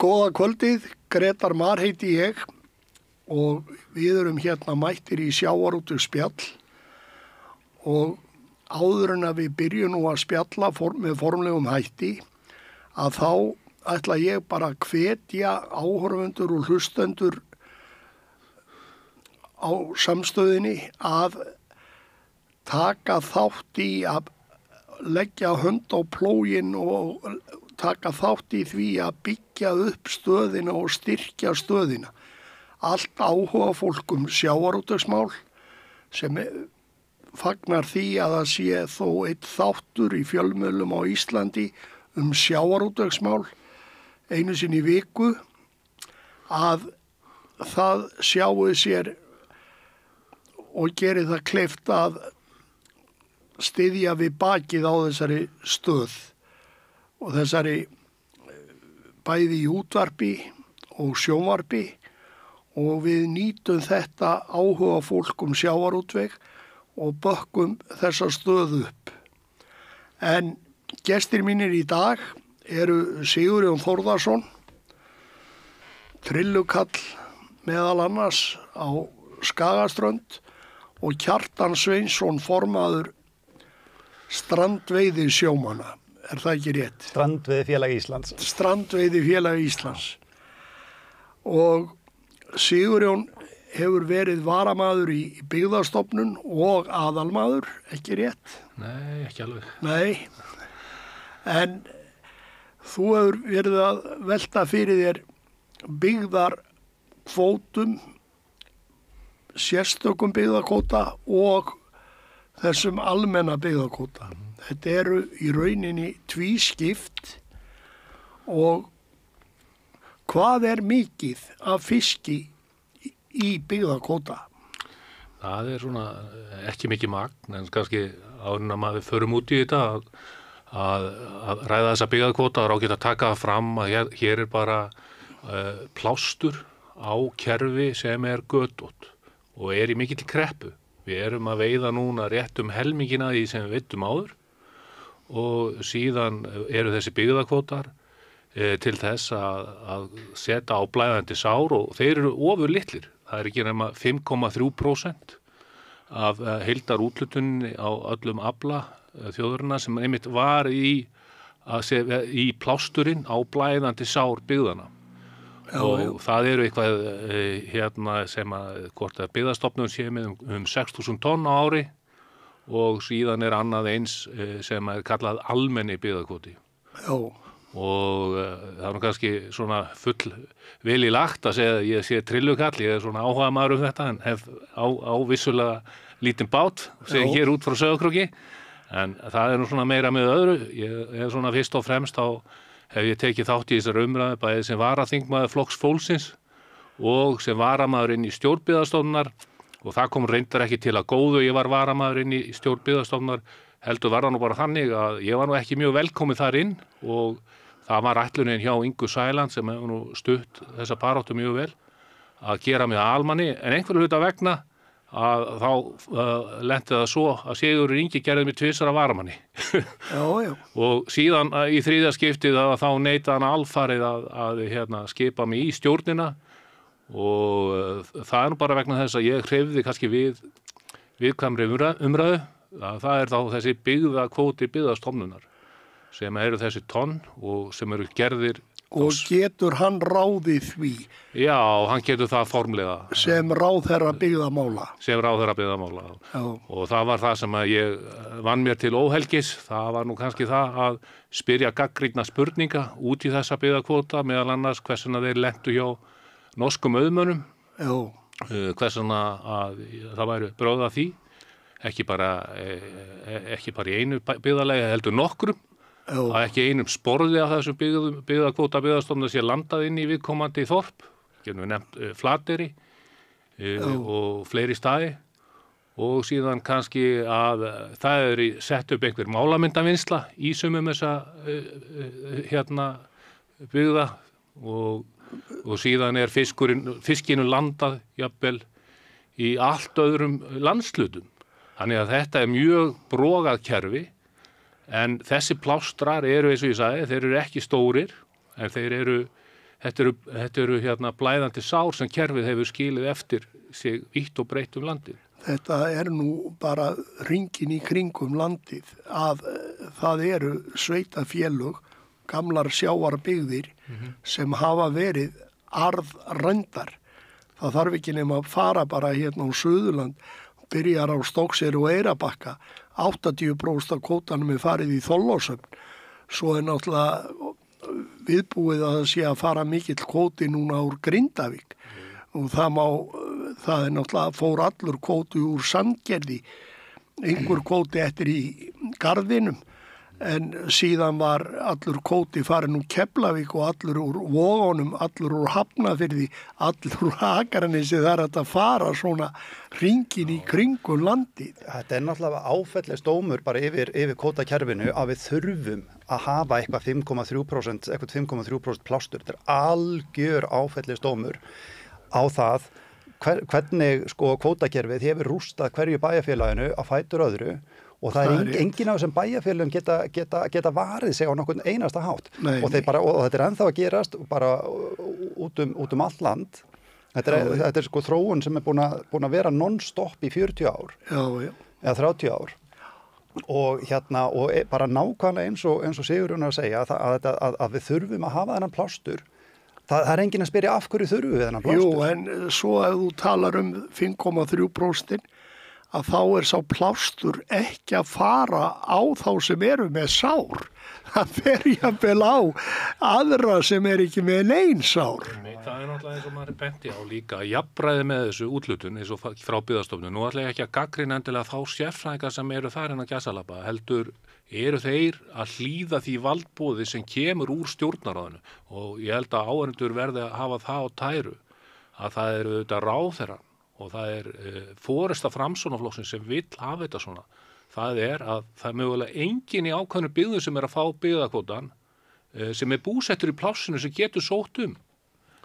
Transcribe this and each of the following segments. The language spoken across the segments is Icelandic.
Góða kvöldið, Grétar Mar heiti ég og við erum hérna mættir í sjávarútvegsspjall og áður en að við byrjum nú að spjalla með formlegum hætti að þá ætla ég bara að hvetja áhorfendur og hlustendur á samstöðinni að taka þátt í að leggja hönd á plóginn og taka þátt í því að byggja upp stöðina og styrkja stöðina. Allt áhuga fólk sjávarútvegsmál sem fagnar því að það sé þó einn þáttur í fjölmiðlum á Íslandi sjávarútvegsmál einu sinni í viku að það sjáu sér og geri það kleift að styðja við bakið á þessari stöð og þessari bæði í útvarpi og sjónvarpi og við nýtum þetta áhuga fólk sjávarútveg og bökkum þessa stöð upp. En gestir mínir í dag eru Sigurjón Þórðarsson, trillukall meðal annars á Skagaströnd og Kjartan Sveinsson formaður strandveiði sjómanna. Er það ekki rétt? Strandveiðifélag Íslands. Strandveiðifélag Íslands. Og Sigurjón hefur verið varamaður í byggðastofnun og aðalmaður, ekki rétt? Nei, ekki alveg. Nei, en þú hefur verið að velta fyrir þér byggðarkvótum, sérstökum byggðakvóta og þessum almenna byggðakvóta. Þetta eru í rauninni tvískipt og hvað er mikið af fiski í byggðakvóta? Það er svona ekki mikið magn, en kannski áður en að maður förum út í þetta að ræða þessa byggðakvóta og ágætt að taka það fram að hér er bara plástur á kerfi sem er götótt og er í mikill kreppu. Við erum að veiða núna rétt helmingina því sem við veiddum áður og síðan eru þessi byggðakvótar til þess að setja á blæðandi sár og þeir eru ofur litlir. Það er ekki nema 5,3% af heildarúthlutuninni á öllum afla þjóðarinnar sem einmitt var í plásturinn á blæðandi sár byggðana. Og það eru eitthvað sem að hvort að byggðastofnun sé með 6.000 tonn á ári og síðan er annað eins sem er kallað almenni byggðakvóti. Já. Og það er kannski svona full vel í lagt að segja að ég sé trillukall, ég er svona áhuga maður þetta en hef á vissulega lítinn bát, segja hér út frá Sauðárkróki, en það er nú svona meira með öðru. Ég er svona fyrst og fremst hef ég tekið þátt í þessar umræðu bæði sem varaþingmaður Flokks fólksins og sem varamaður inn í stjórn Byggðastofnunar og það kom reyndar ekki til að góðu ég var varamaður inn í stjórn Byggðastofnunar, heldur var það nú bara þannig að ég var nú ekki mjög velkomið þar inn og það var ætlunin hjá Ingu Sæland sem hefur nú stutt þessa baráttu mjög vel að gera mig að almanni en einhverju hluta vegna að þá lenti það svo að Sigurður Ingi gerði mig tvisvar að varamanni. Já. Og síðan í þriðja skiptið þá neitaði hann alfarið að skipa mig í stjórnina og það er nú bara vegna þess að ég hreyfði kannski viðkvæmri umræðu að það er þá þessi byggðakvóti byggðastofnunar sem eru þessi tonn og sem eru gerðir. Og getur hann ráðið því? Já, hann getur það formlega. Sem ráðherra byggðamála? Sem ráðherra byggðamála. Já. Og það var það sem að ég vann mér til óhelgis. Það var nú kannski það að spyrja gagnrýna spurninga út í þessa byggðakvóta, meðal annars hversuna þeir lentu hjá norskum auðmönnum. Já. Hversuna að það væri bróða því, ekki bara í einu byggðarlagi, heldur nokkrum. að ekki einum sporði af þessum byggðakvóta byggðastofnunar sé landað inn í viðkomandi þorp, getum við nefnt Flateyri og fleiri staði, og síðan kannski að það er sett upp einhver málamyndavinnsla í sumum þessa byggða og síðan er fiskinu landað jafnvel í allt öðrum landslutum. Þannig að þetta er mjög brogað kerfi, en þessi plástrar eru, eins og ég sagði, þeir eru ekki stórir, en þeir eru þetta eru hérna blæðandi sár sem kerfið hefur skilið eftir sig vítt og breytt landið. Þetta nú bara hringinn í kringum landið að það eru sveitafélög, gamlar sjávarbyggðir sem hafa verið arðrændar. Það þarf ekki nema að fara bara hérna á Suðurland, byrjar á Stokkseyri og Eyrarbakka, 80% af kvótanum farið í Þorlákshöfn. Svo náttúrulega viðbúið að það sé að fara mikill kvóti núna úr Grindavík og það náttúrulega fór allur kvóti úr Sandgerði, einhver kvóti eftir í Garðinum, en síðan var allur kvóti farin úr Keflavík og allur úr Vogunum, allur úr Hafnarfirði, allur úr Akranesi. Það að fara svona hringinn í kringum landið. Þetta náttúrulega áfellis dómur bara yfir kvótakerfinu að við þurfum að hafa eitthvað 5,3% plástur. Þetta algjör áfellis dómur á það hvernig sko kvótakerfið hefur rústað hverju bæjarfélaginu á fætur öðru. Og það er engin af þessum bæjarfélögum geta varið sig á nokkurn einasta hátt. Og þetta er ennþá að gerast bara út um allt land. Þetta er sko þróun sem er búin að vera non-stop í 40 ár. Já. Eða 30 ár. Og bara nákvæmlega eins og Sigurjón að segja að við þurfum að hafa þennan plástur. Það er engin að spyrja af hverju þurfum við þennan plástur. Jú, en svo ef þú talar 5,3%, að þá sá plástur ekki að fara á þá sem eru með sár. Það fer jafnvel á aðra sem ekki með nein sár. Það náttúrulega eins og maður benti á líka jafnræði með þessu úthlutun eins og frá Byggðastofnun. Nú ætla ég ekki að gagnrýna endilega þá sérfræðingar sem eru þar að gæsalappa, heldur eru þeir að hlýða því valdboði sem kemur úr stjórnarráðinu og ég held að áheyrendur verði að hafa það á tæru að það eru auðvitað ráðherra og það forysta Framsóknarflokksins sem vill hafa þetta svona. Það að það er mögulega enginn í ákveðnu byggðum sem að fá byggðakvótan sem búsettur í plássinu sem getur sótt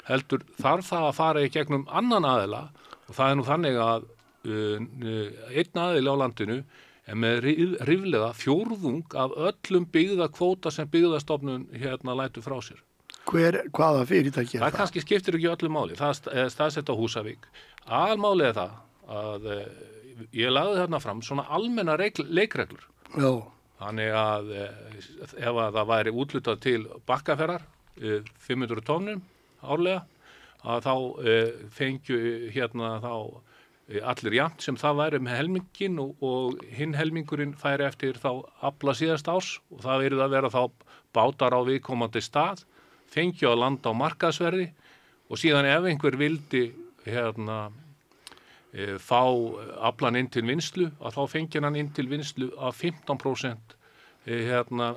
heldur þarf það að fara í gegnum annan aðila og það nú þannig að einn aðili á landinu með ríflega fjórðung af öllum byggðakvóta sem Byggðastofnun lætur frá sér. Hvaða fyrirtæki það? Það kannski skiptir ekki öllu máli. Það staðsett á Húsavík. Aðalmálið það að ég lagði þarna fram svona almenna leikreglur. Já. Þannig að ef að það væri úthlutað til Bakkaferrar 500 tónnum árlega að þá fengju þá allir jafnt sem það væri með helmingin og hinn helmingurinn færi eftir þá afla síðast árs og það verið að vera þá bátar á viðkomandi stað, fengju að landa á markaðsverði og síðan ef einhver vildi fá aflan inn til vinnslu að þá fengi hann inn til vinnslu af 15%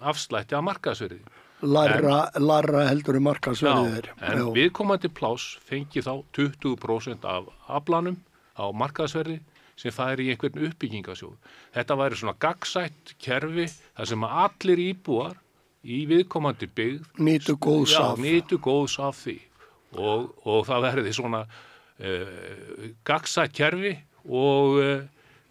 afslætti af markaðsverði. Larra heldur markaðsverðið en viðkomandi pláss fengi þá 20% af aflanum á markaðsverði sem færi í einhvern uppbyggingasjóð. Þetta væri svona gagnsætt kerfi þar sem allir íbúar í viðkomandi byggð nýtu góðs af því og það verði svona gagnsætt kerfi og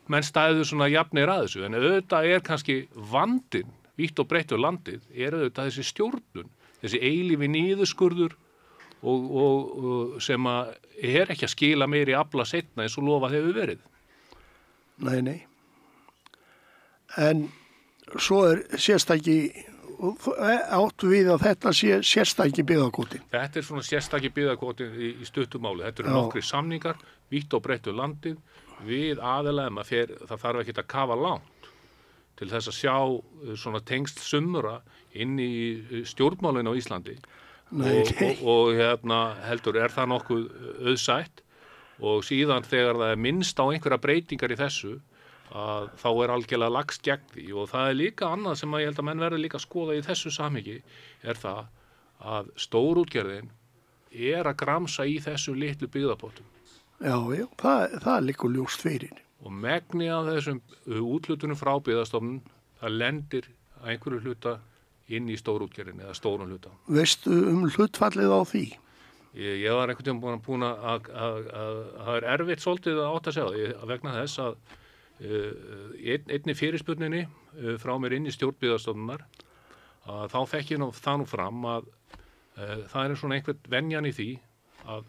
menn stæðu svona jafnir að þessu en auðvitað kannski vandinn vítt og breytt landið auðvitað þessi stjórnun, þessi eilífi niðurskurður og sem að ekki að skila meiri afla seinna eins og lofað hefur verið. Nei. En svo sérstæki áttu við að þetta sé sérstæki byggðakvóti. Þetta svona sérstæki byggðakvóti í stuttumáli. Þetta eru nokkri samningar, vítt og breytt landið við aðilega það þarf ekki að kafa langt til þess að sjá svona tengsl sumra inn í stjórnmálinu á Íslandi. Og heldur það nokkuð auðsætt og síðan þegar það minnst á einhverja breytingar í þessu að þá algjörlega lagst gegn því og það líka annað sem ég held að menn verður líka að skoða í þessu samhengi það að stórútgerðin að gramsa í þessu litlu byggðapottum. Já, það liggur ljóst fyrir. Og megni af þessum útlutunum frá Byggðastofnun það lendir að einhverju hluta inn í stórútgerðinni eða stórum hluta. Veistu hlutfallið á því? Ég var einhvern veginn búin að það erfitt svolítið að átta sig á því vegna þess að einni fyrirspurninni frá mér inn í stjórn Byggðastofnunar þá fekk ég það nú fram að það svona einhvern venjan í því að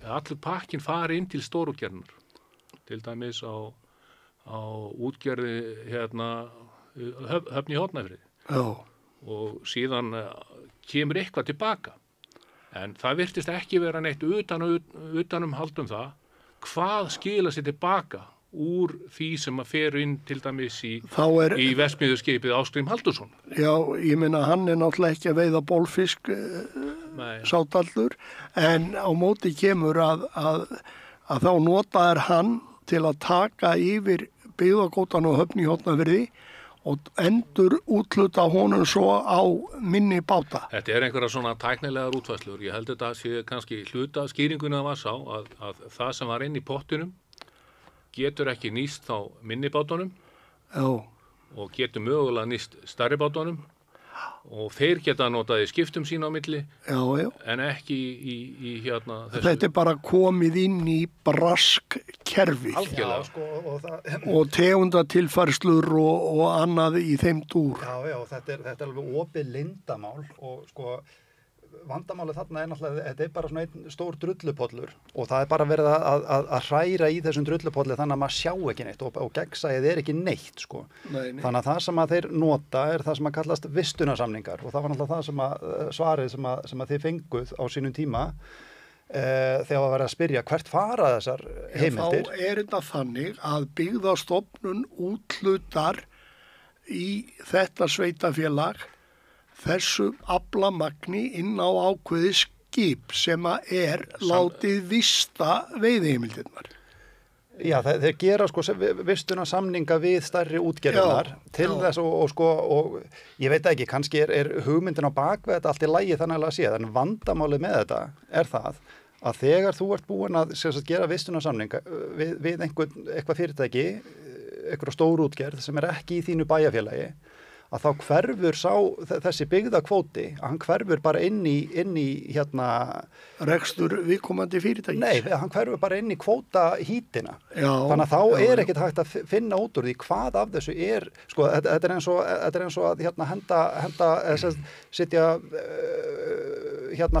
allur pakkin fari inn til stórútgerðunar. Til dæmis á útgerði Höfn í Hornafirði. Já. Og síðan kemur eitthvað tilbaka. En það virtist ekki vera neitt utanum það hvað skila sér tilbaka úr því sem að fer inn til dæmis í verksmiðjuskipið Ásgrím Halldórsson. Já, ég meina hann náttúrulega ekki að veiða bólfisk sátallur, en á móti kemur að þá notaður hann til að taka yfir byggðakvótann og Höfn í Hornafirði og endur útluta honum svo á minni báta. Þetta einhverja svona tæknilegar útfærslur. Ég held þetta sé kannski hluta skýringuna var sá að það sem var inn í pottinum getur ekki nýst þá minni bátunum. Já. Og getur mögulega nýst stærri bátunum og þeir geta notað í skiptum sín á milli. Já, já. En ekki í þessu. Þetta bara komið inn í brask kerfi. Algjörlega. Já, sko, og tegundatilfærslur og annað í þeim dúr. Já, þetta alveg opið lindamál og sko vandamálið þarna náttúrulega, þetta bara svona einn stór drullupollur og það bara verið að hræra í þessum drullupolli þannig að maður sjá ekki neitt og gegnsæið ekki neitt sko. Nei. Þannig að það sem að þeir nota það sem að kallast vistunarsamningar og það var náttúrulega það sem að svarið sem að þið fenguð á sínum tíma þegar að vera að spyrja hvert fara þessar heimildir. Þá þetta þannig að Byggðastofnun úthlutar í þetta sveitafélag þessu aflamagni inn á ákveði skip sem að látið vista veiðiheimildirnar. Já, þeir gera sko vistunarsamninga við stærri útgerðirnar til þess og ég veit ekki, kannski hugmyndin á bakvið þetta allt í lagi þannig að sé, en vandamálið með þetta það að þegar þú ert búin að gera vistunarsamninga við eitthvað fyrirtæki, eitthvað stór útgerð sem ekki í þínu bæjarfélagi, að þá hverfur þessi byggðakvóti, að hann hverfur bara inn í rekstur viðkomandi fyrirtækis. Nei, hann hverfur bara inn í kvótahítina. Þannig að þá ekkert hægt að finna út úr því hvað af þessu sko, þetta eins og að setja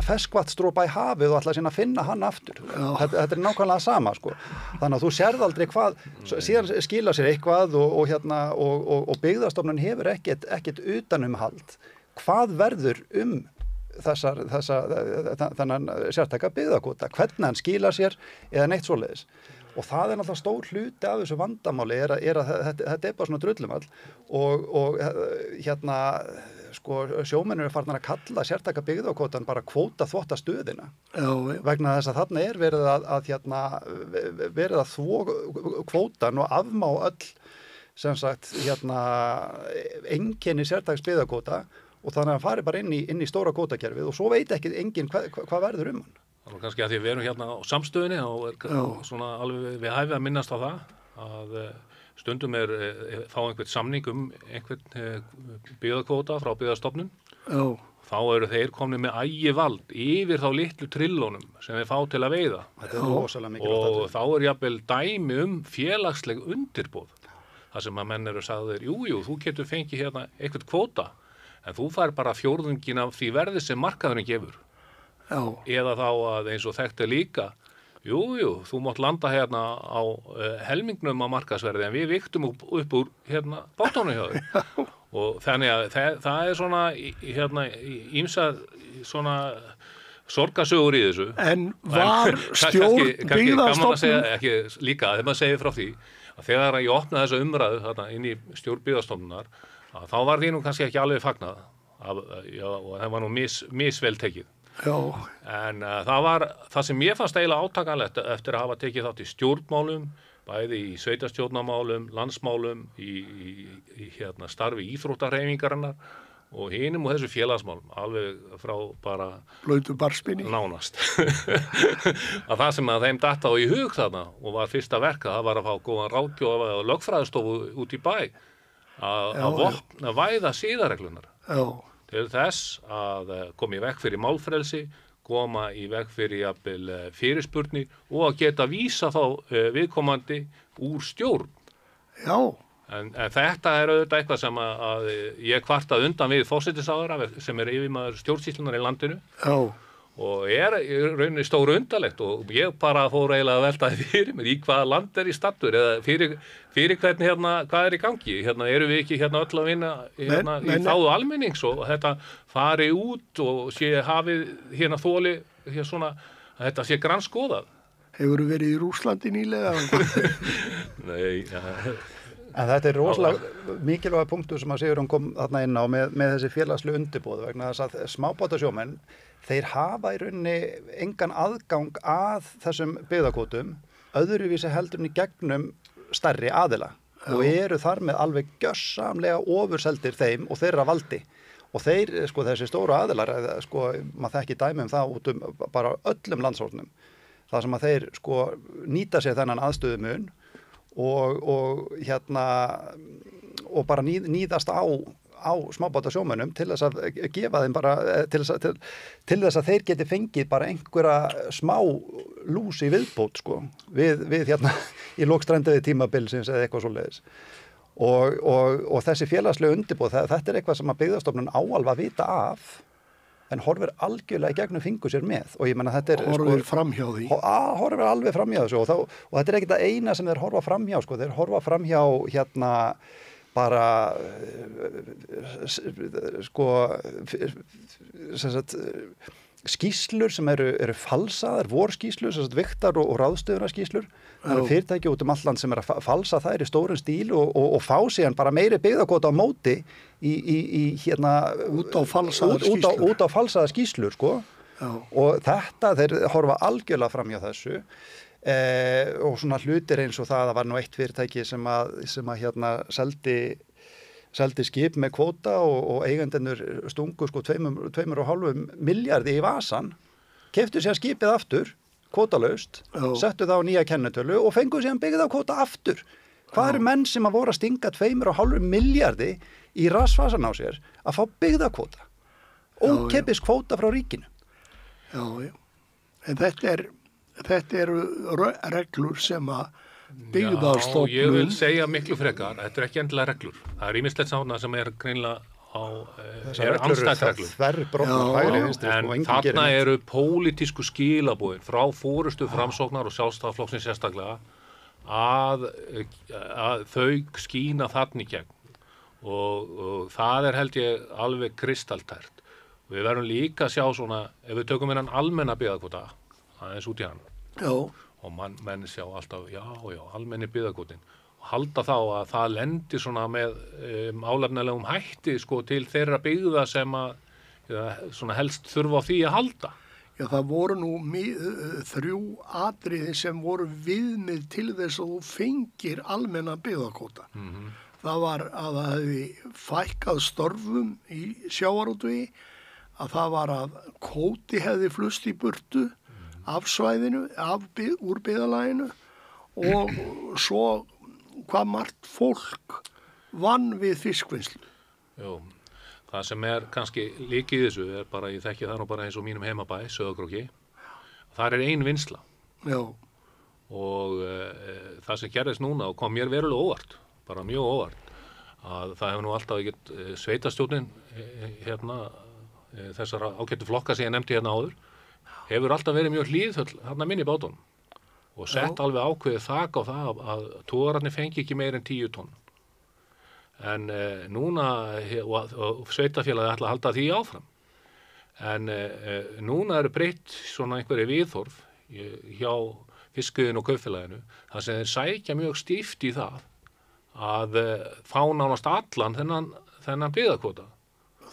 ferskvatnsdropa í hafið og ætla að finna hann aftur. Þetta nákvæmlega sama, sko. Þannig að þú sérð aldrei hvað, síðan skila sér eitthvað og Byggðastofnun hefur ekkert utanumhald. Hvað verður þennan sértæka byggðakvóta? Hvernig hann skilar sér eða neitt svoleiðis? Og það náttúrulega stór hluti af þessu vandamáli að þetta bara svona drullumall og sko sjómenn farnar að kalla sértæka byggðakvótan bara kvóta þvottastöðina. Vegna þess að þarna verið að þvo kvótan og afmá öll sem sagt einkenni sértæks byggðakvóta og þannig að hann fari bara inn í stóra kvótakerfið og svo veit ekki enginn hvað verður hann. Það kannski að því við erum á samstöðinni og svona alveg við hæfi að minnast á það að stundum fá einhvern samning einhvern byggðakvóta frá Byggðastofnun. Þá eru þeir komnir með ægivald yfir þá litlu trillónum sem þeir fá til að veiða. Og þá jafnvel dæmi félagsleg undirboð. Það sem að menn eru sagðir, jú, þú getur fengið eitthvað kvóta, en þú fær bara fjórðunginn af því verði sem markaðurinn gefur. Eða þá að eins og þetta líka, jú, þú mátt landa á helmingnum á markaðsverði, en við viktum upp úr bátunum hjá þér. Og þannig að það svona ýmsa svona sorgasögur í þessu. En var stjórn Byggðastofnun ekki líka, þegar maður segir frá því, að þegar ég opnaði þessa umræðu inn í stjórn Byggðastofnunar, þá var því nú kannski ekki alveg fagnað og það var nú misvel tekið. En það sem ég fannst eiginlega átakanlegt eftir að hafa tekið þátt í stjórnmálum, bæði í sveitarstjórnarmálum, landsmálum, í starfi íþróttahreyfingarinnar og hinum og þessu félagsmálum, alveg frá bara blautu barspinni nánast. Að það sem að þeim datt á í hug þarna og var fyrsta verka, það var að fá góðan ráðgjöf og lögfræðistofu út í bæ að væða siðareglunar til þess að koma í veg fyrir málfrelsi, koma í veg fyrir jafnvel fyrirspurnir og að geta vísa þá viðkomandi úr stjórn. En þetta auðvitað eitthvað sem að ég kvartað undan við forsætisráðherra sem yfirmaður stjórnsýslunar í landinu. Já. Og í rauninni stór undarlegt og ég bara fór eiginlega að velta fyrir mér í hvaða land í stattur eða fyrir hvernig hvað í gangi. Erum við ekki öll að vinna í þáðu almennings og þetta fari út og sé hafið þoli svona að þetta sé grannskoðað. Hefurðu verið í Rússlandi nýlega? Nei, En þetta rosalega mikilvæga punktur sem að Sigurjón kom þarna inn á með þessi félagslu undirboð vegna þess að smábátasjómenn, þeir hafa í rauninni engan aðgang að þessum byggðakvótum öðruvísi heldur en í gegnum stærri aðila og eru þar með alveg gjörsamlega ofurseldir þeim og þeirra valdi. Og þeir, þessi stóru aðilar, maður þekki dæmi það út bara öllum landshornum, það sem að þeir nýta sér þennan aðstöðumun og bara nýðast á smábátasjómönnum til þess að gefa þeim bara til þess að þeir geti fengið bara einhverja smá lús í viðbót við í lokstrendiði tímabilsins eða eitthvað svoleiðis og þessi félagslegu undirboð þetta eitthvað sem að Byggðastofnun á alveg að vita af en horfir algjörlega í gegnum fingur sér með og ég menna þetta horfir framhjá því horfir alveg framhjá þessu og þetta ekki það eina sem þeir horfa framhjá þeir horfa framhjá bara skýrslur sem eru falsaðar, vorskýrslur, vigtar og ráðstöfunarskýrslur. Það eru fyrirtæki út alland sem að falsa þær í stórum stíl og fá síðan bara meiri byggðakvóta á móti út á falsaðar skýrslur, Og þetta, þeir horfa algjörlega framhjá þessu. Og svona hlutir eins og það var nú eitt fyrirtæki sem að seldi skip með kvóta og eigendurnir stungu 2,5 milljarði í vasan, keyptu sér skipið aftur, kvótalaust, settu það á nýja kennitölu og fengu sér byggðakvóta aftur. Hvað eru menn sem að voru að stinga 2,5 milljarði í rassvasan á sér að fá byggðakvóta? Ókeypis kvóta frá ríkinu. Já. En þetta eru reglur sem að Byggðastofnun. Já, ég vil segja miklu frekar, þetta ekki endilega reglur. Það ýmislegt svona sem greinilega andstætt reglur. En þarna eru pólitísku skilabúin frá forystu Framsóknar og Sjálfstæðisflokksins sérstaklega að þau skína þarna í gegn. Og það held ég alveg kristaltært. Við verðum líka að sjá svona, ef við tökum innan almenna byggðakvóta, aðeins út í hann. Já. Og menn sjá alltaf, já, almenni byggðakvótinn og halda þá að það lendir svona með álefnilegum hætti til þeirra byggða sem svona helst þurfa á því að halda. Já, það voru nú 3 atriði sem voru viðmið til þess að þú fengir almenna byggðakvóta. Það var að það hefði fækkað störfum í sjávarútvegi, að það var að kvóti hefði flust í burtu af svæðinu, úr byggðarlaginu og svo hvað margt fólk vann við fiskvinnslu. Jú, það sem kannski líka í þessu bara, ég þekki það nú bara eins og mínum heimabæ, Sauðárkróki, þar ein vinnsla. Já. Og það sem gerðist núna og kom mér verulega óvart, bara mjög óvart, að það hefur nú alltaf ekkert sveitastjórnin þessara ágættu flokka sem ég nefndi áður, hefur alltaf verið mjög hlýðhöll minni bátunum og sett alveg ákveðið þak á það að togararnir fengi ekki meir en 10 tonn. En núna, og sveitafélagið ætla að halda því áfram, en núna eru breytt svona einhverju viðhorf hjá fiskiðinu og kaupfélaginu, þar sem þeir sækja mjög stíft í það að fá nánast allan þennan byggðakvóta.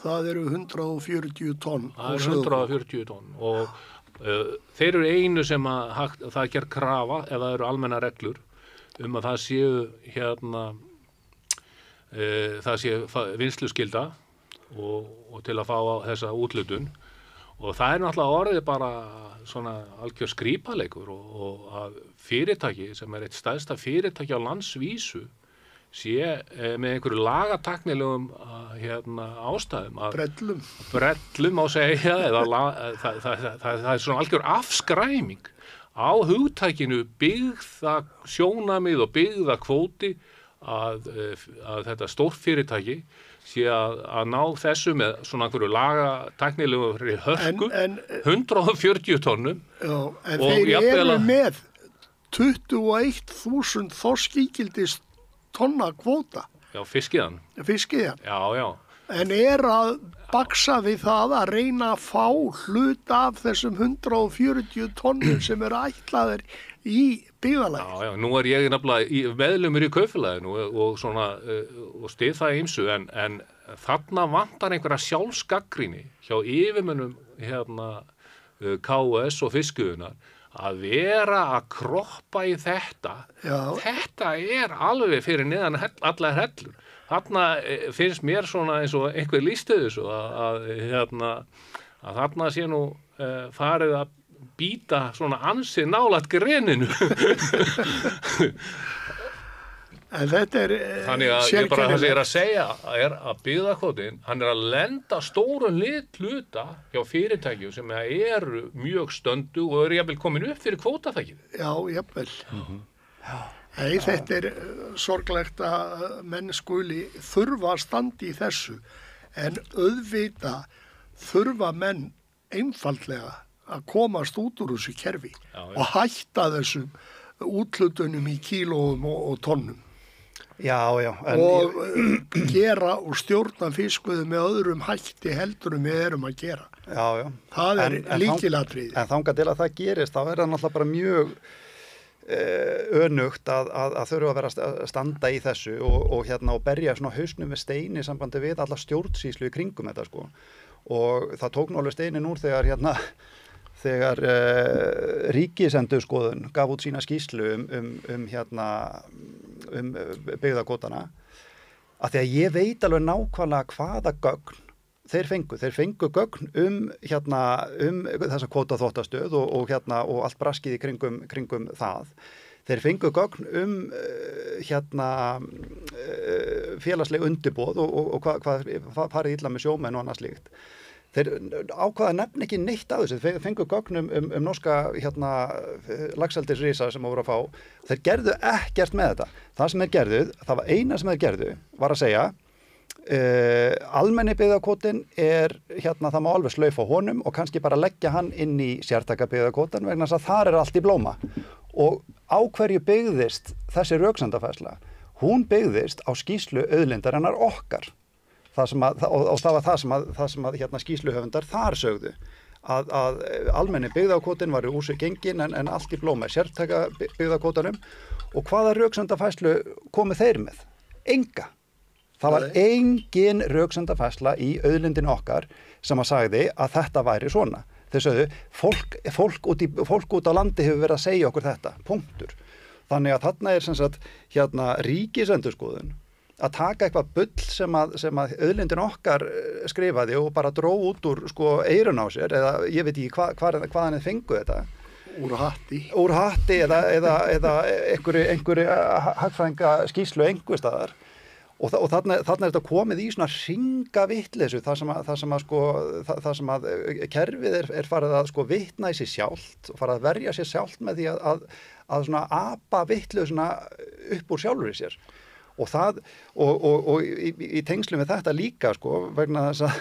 Það eru 140 tonn. Það eru 140 tonn og þeir eru einu sem það ger krafa ef það eru almenna reglur að það séu það sé vinnsluskylda og til að fá þessa úthlutun og það náttúrulega orðið bara svona algjör skrípaleikur og að fyrirtæki sem eitt stærsta fyrirtæki á landsvísu sé með einhverju lagataknilegum ástæðum brellum á segja eða það svona algjör afskræming á hugtækinu byggða sjónamið og byggða kvóti að þetta stórfyrirtæki sé að ná þessu með svona einhverju lagatæknilegri hörku, 140 tonnum. Já, en og þeir jafnvel eru að- með 21.000 þorskígildis tonna kvóta, Já, fiskiðan. fiskiðan, Já. en að baksa við það að reyna að fá hlut af þessum 140 tonnum sem eru ætlaðir í byggðalagi. Já, nú ég nefnilega meðlumur í kaupfélaginu og svona og stið það ýmsu en þarna vantar einhverja sjálfsgagnrýni hjá yfirmönnum KS og fiskiðunar að vera að kroppa í þetta. Já. Þetta alveg fyrir neðan allar hellur. Þarna finnst mér svona eins og einhver lýstu þessu að þarna sé nú farið að býta svona ansi nálægt greninu. En þetta Þannig að ég bara það sem ég að segja að byggðakvótinn, hann að lenda stórun hluta hjá fyrirtækjum sem eru mjög stöndu og eru jafnvel komin upp fyrir kvótaþækið. Já, jafnvel. Nei, þetta sorglegt að menn skuli þurfa að standa í þessu, en auðvita þurfa menn einfaldlega að komast út úr þessu kerfi og hætta þessum útlutunum í kílóum og tonnum. Já. Og gera og stjórna fiskveiðum með öðrum hætti heldur við erum að gera. Já. Það lykilatriði. En þangað til að það gerist, þá það náttúrulega bara mjög önugt að þurfa að vera að standa í þessu og berja svona hausnum með steini í sambandi við alla stjórnsýslu í kringum þetta sko. Og það tók nú alveg steinin úr þegar Ríkisendurskoðun gaf út sína skýrslu um byggðakvótana, að því að ég veit alveg nákvæmlega hvaða gögn þeir fengu gögn um þessa kvótaþvottastöð og allt braskið í kringum það. Þeir fengu gögn um félagsleg undirboð og hvað farið illa með sjómenn og annað slíkt. Þeir ákvaða nefn ekki neitt af þessu. Þeir fengu gögn um norska laxeldisrisa sem voru að fá. Þeir gerðu ekkert með þetta. Það sem þeir gerðu, það var eina sem þeir gerðu, var að segja almenni byggðakvótinn það má alveg slaufa honum og kannski bara leggja hann inn í sértaka byggðakvótann vegna þess að þar allt í blóma. Og á hverju byggðist þessi röksemdafærsla? Hún byggðist á skýrslu auðlindarinnar okkar. Og það var það sem skýrsluhöfundar þar sögðu að almenni byggðakvótinn var úr sig gengin en allt í blóma sértaka byggðakvótanum. Og hvaða röksemdafærslu komu þeir með? Enga. Það var engin röksemdafærsla í auðlindin okkar sem að sagði að þetta væri svona. Þeir sögðu, fólk út á landi hefur verið að segja okkur þetta, punktur. Þannig að þarna sem sagt, Ríkisendurskoðun að taka eitthvað bull sem að auðlindin okkar skrifaði og bara dró út úr eyrun á sér, eða ég veit ekki hvaðan þið fengu þetta. Úr hatti eða einhverju hagfræðinga skýrslu einhver staðar. Og þarna þetta komið í svona hringavitleysu þar sem að kerfið farið að vitna í sig sjálft og farið að verja sér sjálft með því að svona apa vitleysuna upp úr sjálfur í sér. Og í tengslum við þetta líka vegna þess að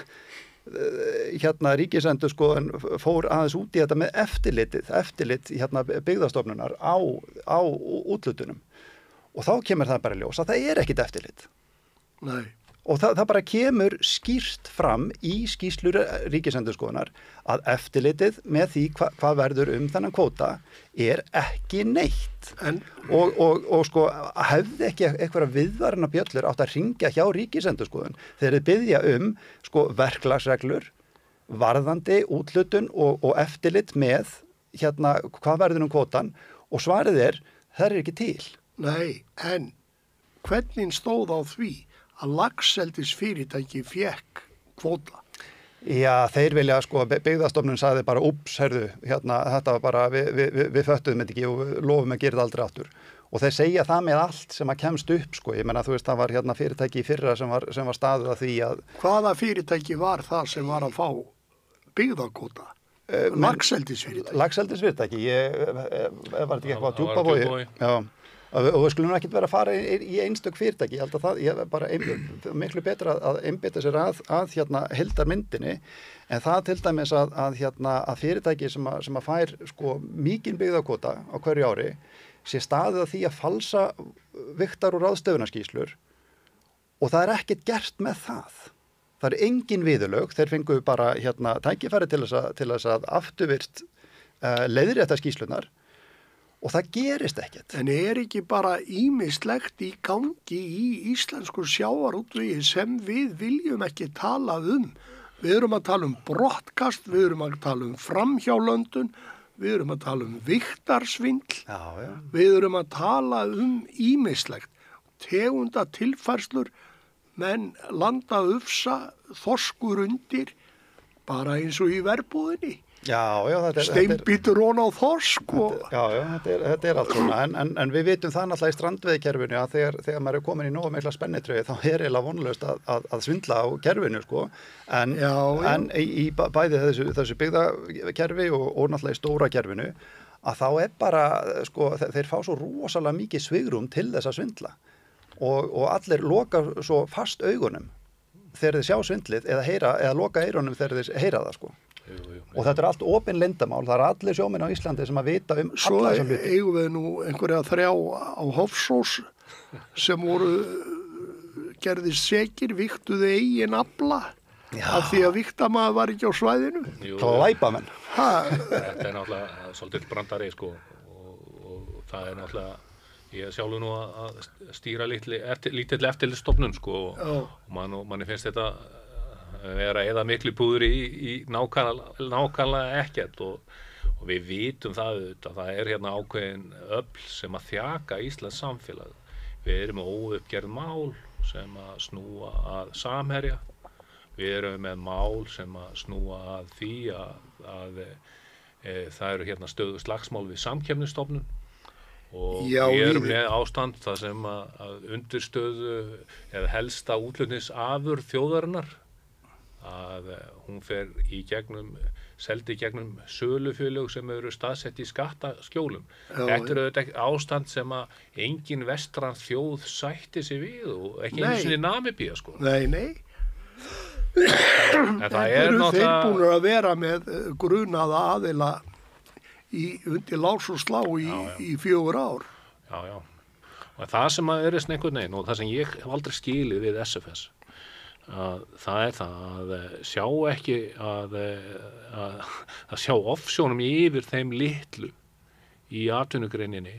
Ríkisendurskoðun fór aðeins út í þetta með eftirlit byggðastofnunar á útlutunum. Og þá kemur það bara ljós að það ekkit eftirlit. Nei. Og það bara kemur skýrt fram í skýrslur Ríkisendurskoðunar að eftirlitið með því hvað verður þennan kvóta ekki neitt. Og hefði ekki einhverja viðvarana bjöllur átt að hringja hjá Ríkisendurskoðun þegar þeir biðja verklagsreglur, varðandi úthlutun og eftirlit með hvað verður kvótan, og svarið það ekki til. Nei, en hvernig stóð á því að laxeldisfyrirtæki fékk kvóta? Já, þeir vilja byggðastofnun sagði bara heyrðu, þetta var bara við föttuðum þetta ekki og lofum að gera þetta aldrei aftur. Og þeir segja það með allt sem að kemst upp ég menna þú veist það var fyrirtæki í fyrra sem var staðið að því að hvaða fyrirtæki var það sem var að fá byggðakvóta? Laxeldisfyrirtæki. Laxeldisfyrirtæki, var þetta ekki eitthvað Djúpavogi? Já. og við skulum ekki vera að fara í einstök fyrirtæki, ég held að það er bara miklu betra að einbeita sér að hérna heildarmyndinni, en það til dæmis að fyrirtæki sem að fær sko mikinn byggðakvóta á hverju ári sé staðið að því að falsa vigtar- og ráðstöfunarskýrslur og það er ekkert gert með það. Það er engin viðurlög, þeir fengu bara tækifæri til þess að afturvirkt leiðrétta skýrslunar og það gerist ekkert. En ekki bara ýmislegt í gangi í íslensku sjávarútvegi sem við viljum ekki tala um? Við erum að tala um brottkast, við erum að tala um framhjálöndun, við erum að tala um vigtarsvindl, við erum að tala um ýmislegt, tegunda tilfærslur, menn landa ufsa, þorskur undir, bara eins og í verbúðinni. Steinbítur hon á þorsk. Þetta er allt svona, en við vitum það náttúrulega í strandveiðkerfinu að þegar maður er komin í nógu mikla spennitröðu þá er eiginlega vonlaust að svindla á kerfinu, sko. En í bæði þessu byggðakerfi og náttúrulega í stóra kerfinu, að þá er bara, sko, þeir fá svo rosalega mikið svigrum til þess að svindla. Og allir loka svo fast augunum þegar þeir sjá svindlið eða loka eyrunum þegar þeir heyra það, sko. Og þetta er allt opin leyndamál, það er allir sjómenn á Íslandi sem að vita um alla þessum hluti. Svo eigum við nú einhverja 3 á Hofsós sem voru gerðist sekir, vigtuðu eigin afla af því að vigtamaður var ekki á svæðinu. Glæpamenn. Þetta er náttúrulega svolítið brandari, sko, og það er náttúrulega, ég sjálfur nú að stýra lítill eftirlitsstofnun, sko, og manni finnst þetta vera eða miklu púður í nákvæmlega ekkert og við vitum það er hérna ákveðin öfl sem að þjaka Íslands samfélag. Við erum með óuppgerð mál sem að snúa að Samherja, við erum með mál sem að snúa að því að það eru hérna stöðu slagsmál við Samkeppnisstofnun og við erum með ástand það sem að undirstöðu eða helsta útflutningsafurð þjóðarinnar að hún fer seldi í gegnum sölufélög sem eru staðsett í skattaskjólum. Þetta er auðvitað ástand sem að engin vestræn þjóð sætti sig við og ekki einu sinni Namibía, sko. Nei. En það er náttúrulega... Þeir búnir að vera með grunaða aðila undir lás og slá í 4 ár. Já. Og það sem að er einhvern veginn og það sem ég hef aldrei skilið við SFS það er það að sjá ekki að sjá offsjónum yfir þeim litlu í atvinnugreininni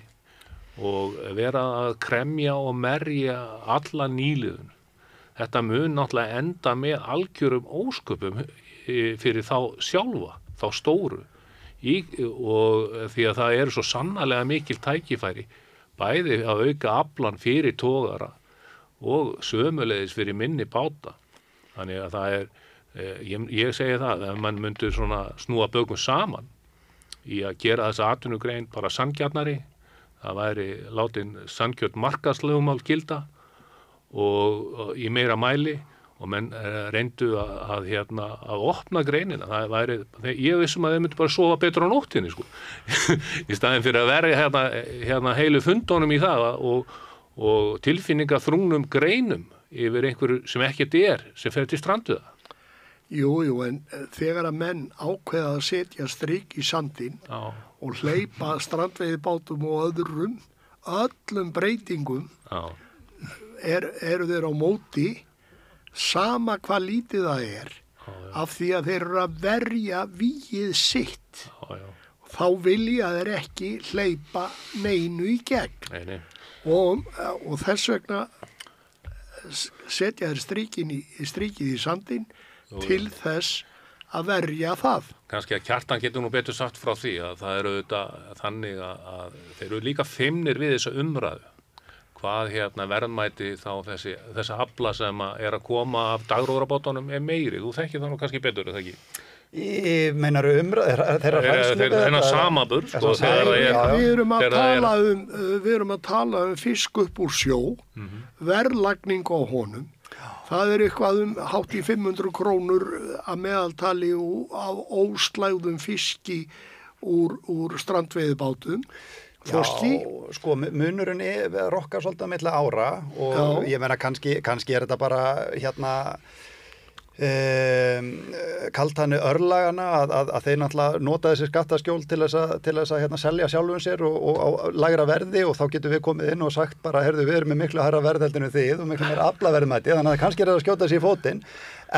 og vera að kremja og merja alla nýliðun. Þetta mun náttúrulega enda með algjörum ósköpum fyrir þá sjálfa, þá stóru og því að það eru svo sannarlega mikil tækifæri bæði að auka aflan fyrir togara og sömuleiðis fyrir minni báta. Þannig að það er, ég segi það, ef mann myndi svona snúa bökum saman í að gera þessa atvinnugrein bara sanngjarnari, það væri látin sanngjarn markaðslögumál gilda og í meira mæli og menn reyndu að opna greinina. Það væri, ég vissum að þeir myndi bara sofa betur á nóttinni, sko. Í staðinn fyrir að vera hérna heilu fundunum í það og tilfinninga þrungnum greinum yfir einhverju sem ekkert sem fer til stranduða. Jú, en þegar að menn ákveða að setja strik í sandinn og hleypa strandveiðibátum og öllum breytingum eru þeir á móti sama hvað lítið það er af því að þeir eru að verja vígið sitt. Þá vilja þeir ekki hleypa neinu í gegn. Nei. Og þess vegna setja þeir strikið í sandinn til þess að verja það. Kannski að Kjartan getur nú betur sagt frá því að það eru auðvitað þannig að þeir eru líka feimnir við þessa umræðu. Hvað verðmæti þá þessa afla sem er að koma af dagróðrabátunum meiri. Þú þekkir það nú kannski betur, er það ekki? Meinar þeirra færslu? Þennan samanburð, sko. Við erum að tala um fisk upp úr sjó, verðlagning á honum. Það er eitthvað hátt í 500 krónur að meðaltali af óslægðum fiski úr strandveiðibátum. Þorski? Já, sko, munurinn rokkar svolítið á milli ára og ég meina kannski þetta bara hérna kaltani örlagana að þeir náttúrulega nota þessi skattaskjól til þess að hérna selja sjálfum sér og á lægra verði og þá getum við komið inn og sagt bara, heyrðu, við erum með miklu hærra verðheldinu þið og miklu meira aflaverðmæti, þannig að kannski það að skjóta sér í fótinn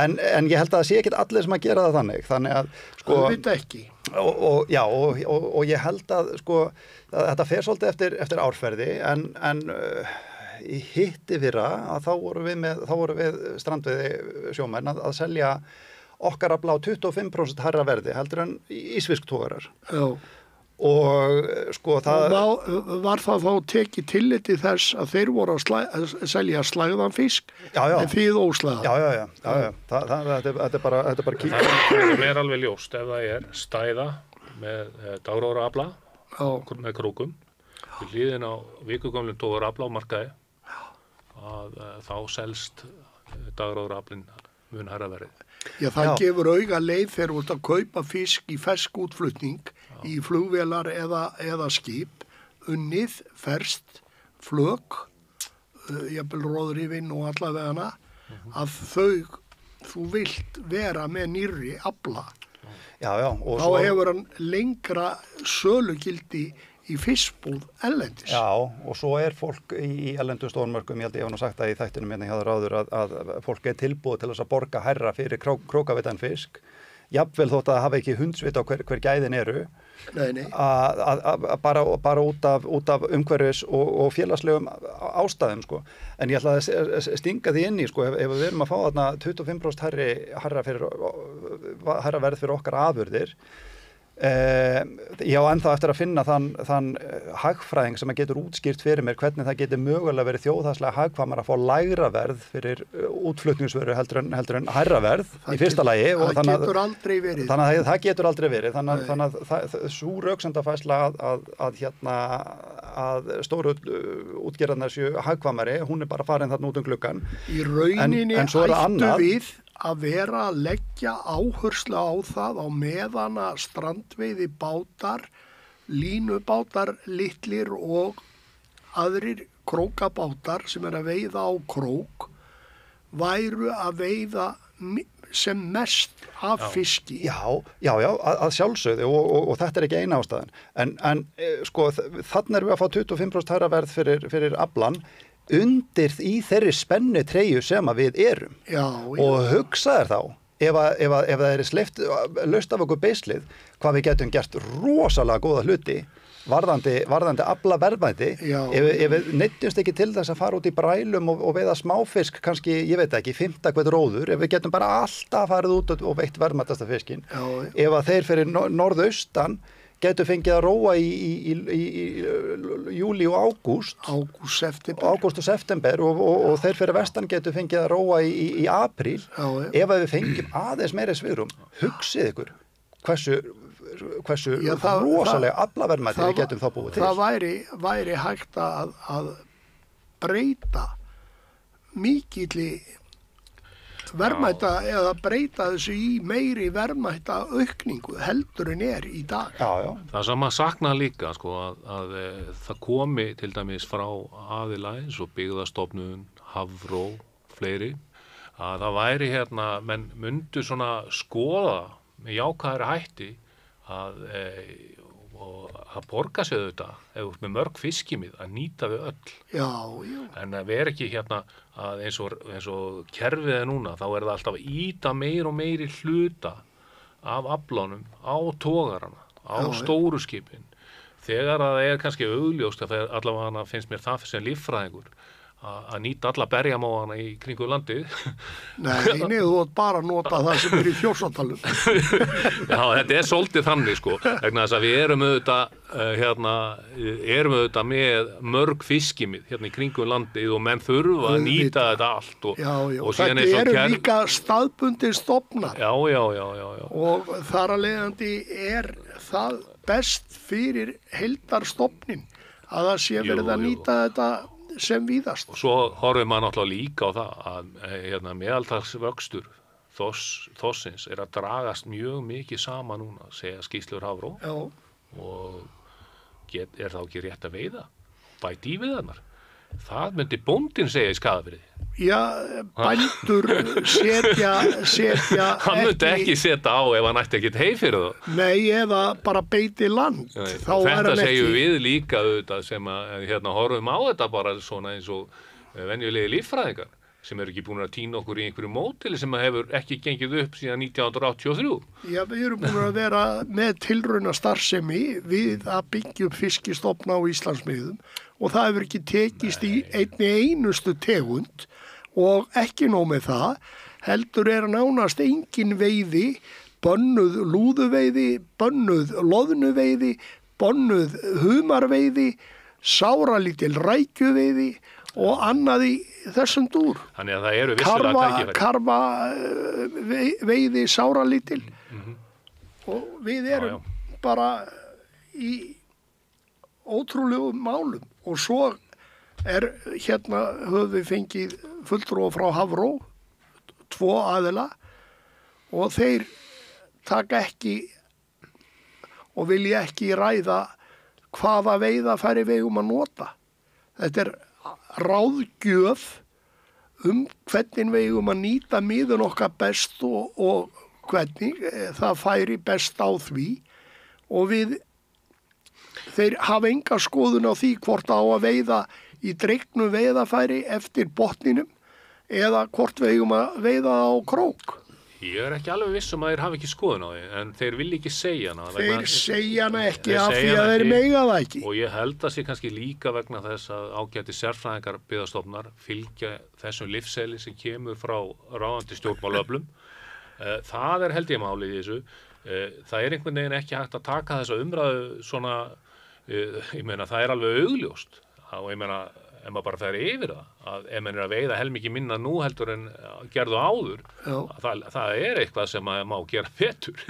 en ég held að það sé ekkert allir sem að gera það þannig að sko Það veit ekki. og ég held að sko þetta fer svolítið eftir árferði en í hitti fyrra að þá vorum við strandveiði sjómenn að selja okkar afla á 25% hærra verði heldur en ísfisktogarar. Já. Og sko það... Var það þá tekið tilliti þess að þeir voru að selja slægðan fisk en þið óslægðan? Já. Þetta er bara kýr. Það er alveg ljóst ef það er stæða með dagróra afla með krókum við hlýðin á vikugömlum tógar afla á markaði að þá selst dagróra aflinn mun hærra verið. Já, það gefur auga leið þegar þú ert að kaupa fisk í fersk útflutning í flugvélar eða skip, unnið, ferskt, flök, jafnvel róðrifinn og allavegana, að þú vilt vera með nýrri afla. Já, og þá hefur hann lengra sölugildi í fiskbúð ellendis. Já, og svo er fólk í ellendum stórmörkum, ég held ég hef nú sagt það í þættinum hérna hjá þér áður að fólk er tilbúið til þess að borga hærra fyrir krókavitan fisk, jafnvel þótt að hafa ekki hundsvit á hver gæðin eru, bara út af umhverfis og félagslegum ástæðum, sko. En ég ætla að stinga því inn í, sko, ef við erum að fá þarna 25% hærra verð fyrir okkar afurðir, ég á ennþá eftir að finna þann hagfræðing sem að getur útskýrt fyrir mér hvernig það getur mögulega verið þjóðhagslega hagkvæmara að fá lægra verð fyrir útflutningsvöru heldur en hærra verð í fyrsta lagi. Það getur aldrei verið. Þannig að það getur aldrei verið. Þannig að sú röksemdafærsla að stóru útgerðarnar séu hagkvæmari, hún er bara farin þarna út gluggann. Í rauninni ættu við að vera að leggja áherslu á það á meðana strandveiði bátar, línubátar, litlir og aðrir krókabátar sem að veiða á krók væru að veiða sem mest af fiski. Já, að sjálfsögðu og þetta er ekki eina ástæðan. En sko, þannig erum við að fá 25% hærra verð fyrir aflan undir í þeirri spennu treyju sem að við erum. Já. Og hugsaðir þá, ef það er sleift laust af okkur beislið, hvað við getum gert rosalega góða hluti varðandi aflaverðmæti, ef við neyddumst ekki til þess að fara út í brælum og veiða smáfisk, kannski, ég veit ekki, 5 hvern róður, ef við getum bara alltaf farið út og veitt verðmætasta fiskinn, ef að þeir fyrir norðaustan getur fengið að róa í júlí og ágúst og september og þeir fyrir vestan getur fengið að róa í apríl, ef að við fengjum aðeins meira svigrúm, hugsið ykkur hversu rosalega aflaverðmæti við getum þá búið til. Það væri hægt að breyta mikilli verðmæta eða breyta þessu í meiri verðmæta aukningu heldur en er í dag. Já. Það sem maður saknar líka, sko, að það komi til dæmis frá aðila eins og Byggðastofnun, Hafró, fleiri, að það væri hérna, menn myndu svona skoða með jákvæðari hætti að borga sig þetta, ef með mörg fiskimið, að nýta við öll. Já. En að vera ekki hérna að eins og kerfið er núna, þá er það alltaf að ýta meir og meiri hluta af aflánum á togarana, á stóru skipin. Þegar að það er kannski augljóst, að allavega finnst mér það sem líffræðingur, að nýta alla berjamóana í kringu landið. Nei, þú átt bara að nota það sem er í Þjórsárdalum. Já, þetta er svolítið þannig, sko, vegna þess að við erum auðvitað með mörg fiskimið hérna í kringu landið og menn þurfa að nýta þetta allt. Og þetta eru líka staðbundin stofnar. Já. Og þar að leiðandi er það best fyrir heildarstofnin að það sé verið að nýta þetta sem víðast. Og svo horfum maður náttúrulega líka á það að meðaltalsvöxtur þorsins er að dragast mjög mikið saman núna, segja skýrslur Hafró. Já. þá ekki rétt að veiða? Bæti í veiðarnar. Það myndi bóndinn segja í Skagafirði. Já, bændur setja Hann myndi ekki setja á ef hann ætti ekkert hey fyrir það. Nei, eða bara beiti land. Þetta segjum við líka auðvitað sem að horfum á þetta bara svona eins og venjulegi líffræðingar sem eru ekki búin að týna okkur í einhverju mótili sem hefur ekki gengið upp síðan 1983. Já, við erum búin að vera með tilrauna starfsemi við að byggja upp fiskistofna á Íslandsmiðum og það hefur ekki tekist í einni einustu tegund og ekki nóg með það, heldur nánast engin veiði, bönnuð lúðuveiði, bönnuð loðnuveiði, bönnuð humarveiði, sáralítil rækjuveiði og annað í þessum dúr. Þannig að það eru vissulega tækifæri. Karfa veiði sáralítil og við erum bara í ótrúlegum málum og svo höfum við fengið fulltrúa frá Hafró, 2 aðila og þeir taka ekki og vilja ekki ræða hvaða veiðarfæri við eigum að nota. Þetta ráðgjöf hvernig við eigum að nýta miðun okkar best og hvernig það færi best á því og þeir hafa enga skoðun á því hvort á að veiða í dregnum veiðarfæri eftir botninum eða hvort við eigum að veiða á krók. Ég ekki alveg viss að þeir hafa ekki skoðun á því, en þeir vilja ekki segja hana. Þeir segja hana ekki af því að þeir mega það ekki. Og ég held að sé kannski líka vegna þess að ágæti sérfræðingar byggðastofnunar fylgja þessum lífseðli sem kemur frá ráðandi stjórnmálaöflum. Það held ég málið í þessu. Það einhvern veginn ekki hægt að taka þessa umræðu svona, ég meina það alveg augljóst. Og ég meina, ef maður bara fer yfir að ef maður að veiða helmikið minna nú heldur en gerðu áður, það eitthvað sem maður má gera betur.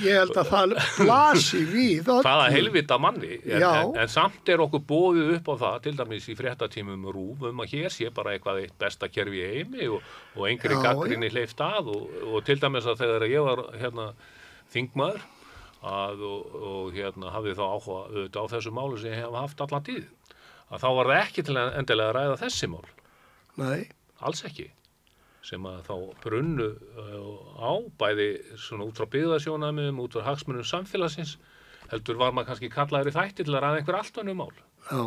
Ég held að það blasi við. Hvaða helvita manni, en samt okkur boðið upp á það, til dæmis í fréttatímum RÚV, að hér sé bara eitthvað eitt besta kerfi í heimi og engri gagnrýni hleypt að og til dæmis að þegar ég var þingmaður og hafði þá áhuga auðvitað á þessu máli sem ég hef haft allan tíð. Að þá var það ekki til að endilega að ræða þessi mál. Nei. Alls ekki. Sem að þá brunnu á bæði svona út frá byggðasjónarmiðum, út frá hagsmunum samfélagsins, heldur var maður kannski kallaður í þætti til að ræða einhver allt önnur mál. Já.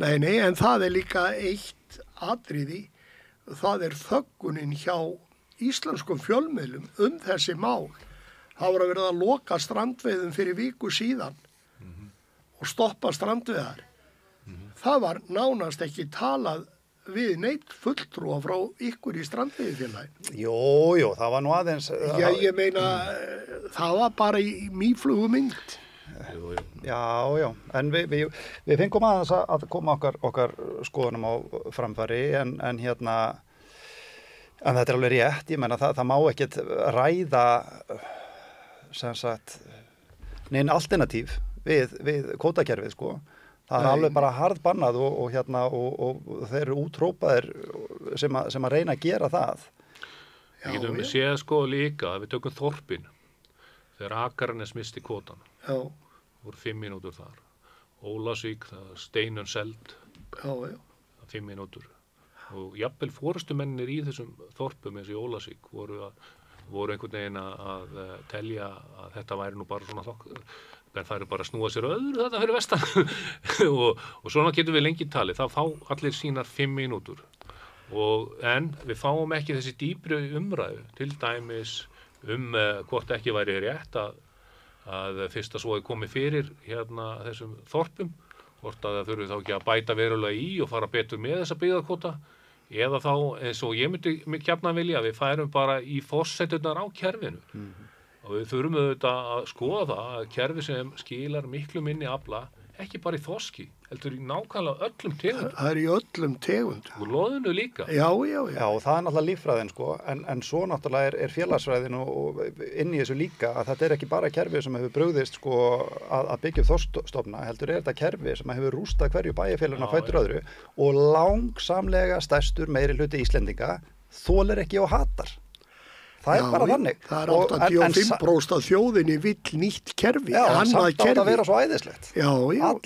Nei, en það líka eitt atriði, það þöggunin hjá íslenskum fjölmiðlum þessi mál. Það var að verða að loka strandveiðum fyrir viku síðan og stoppa strandveiðar. Það var nánast ekki talað við neitt fulltrúa frá ykkur í strandveiðifélaginu. Jó, það var nú aðeins... Já, ég meina, það var bara í mýflugumynd. Já, en við fengum aðeins að koma okkar skoðunum á framfæri, en þetta alveg rétt, ég meina, það má ekkert ræða, sem sagt, neinn alternatív við kvótakerfið, sko. Það alveg bara harðbannað og þeir eru útrópaðir sem að reyna að gera það. Við getum séð sko líka að við tökum Þorpin þegar Akranes misti kvótan. Já. Voru 5 mínútur þar. Ólafsvík, Steinun Seld. Já. 5 mínútur. Og jafnvel forystumennir í þessum Þorpum eins og í Ólafsvík voru einhvern veginn að telja að þetta væri nú bara svona en það bara að snúa sér öðru þetta fyrir vestan og svona getum við lengi talið, það fá allir sínar 5 mínútur en við fáum ekki þessi dýpri umræðu, til dæmis hvort ekki væri rétt að fyrst að svo komið fyrir þessum Þorpum, hvort að það þurfi þá ekki að bæta verulega í og fara betur með þessa byggðakvóta eða þá eins og ég myndi gjarnan vilja að við færum bara í forseturnar á kerfinu. Og við þurfum auðvitað að skoða það að kerfi sem skilar miklu minni afla, ekki bara í þorski, heldur í nákvæmlega öllum tegundum. Það í öllum tegundum. Og loðinu líka. Já. Já, og það náttúrulega líffræðin, sko, en svo náttúrulega félagsfræðin og inn í þessu líka að þetta ekki bara kerfi sem hefur brugðist, sko, að byggja upp þorskstofna, heldur þetta kerfi sem hefur rústað hverju bæjarfélaginu á fætur öðru og langsamlega stærstur meiri hluti Íslendinga þolir ekki og hatar. Það er bara þannig. Það er 85% af þjóðinni vill nýtt kerfi. Já, samt átt að vera svo æðislegt. Já,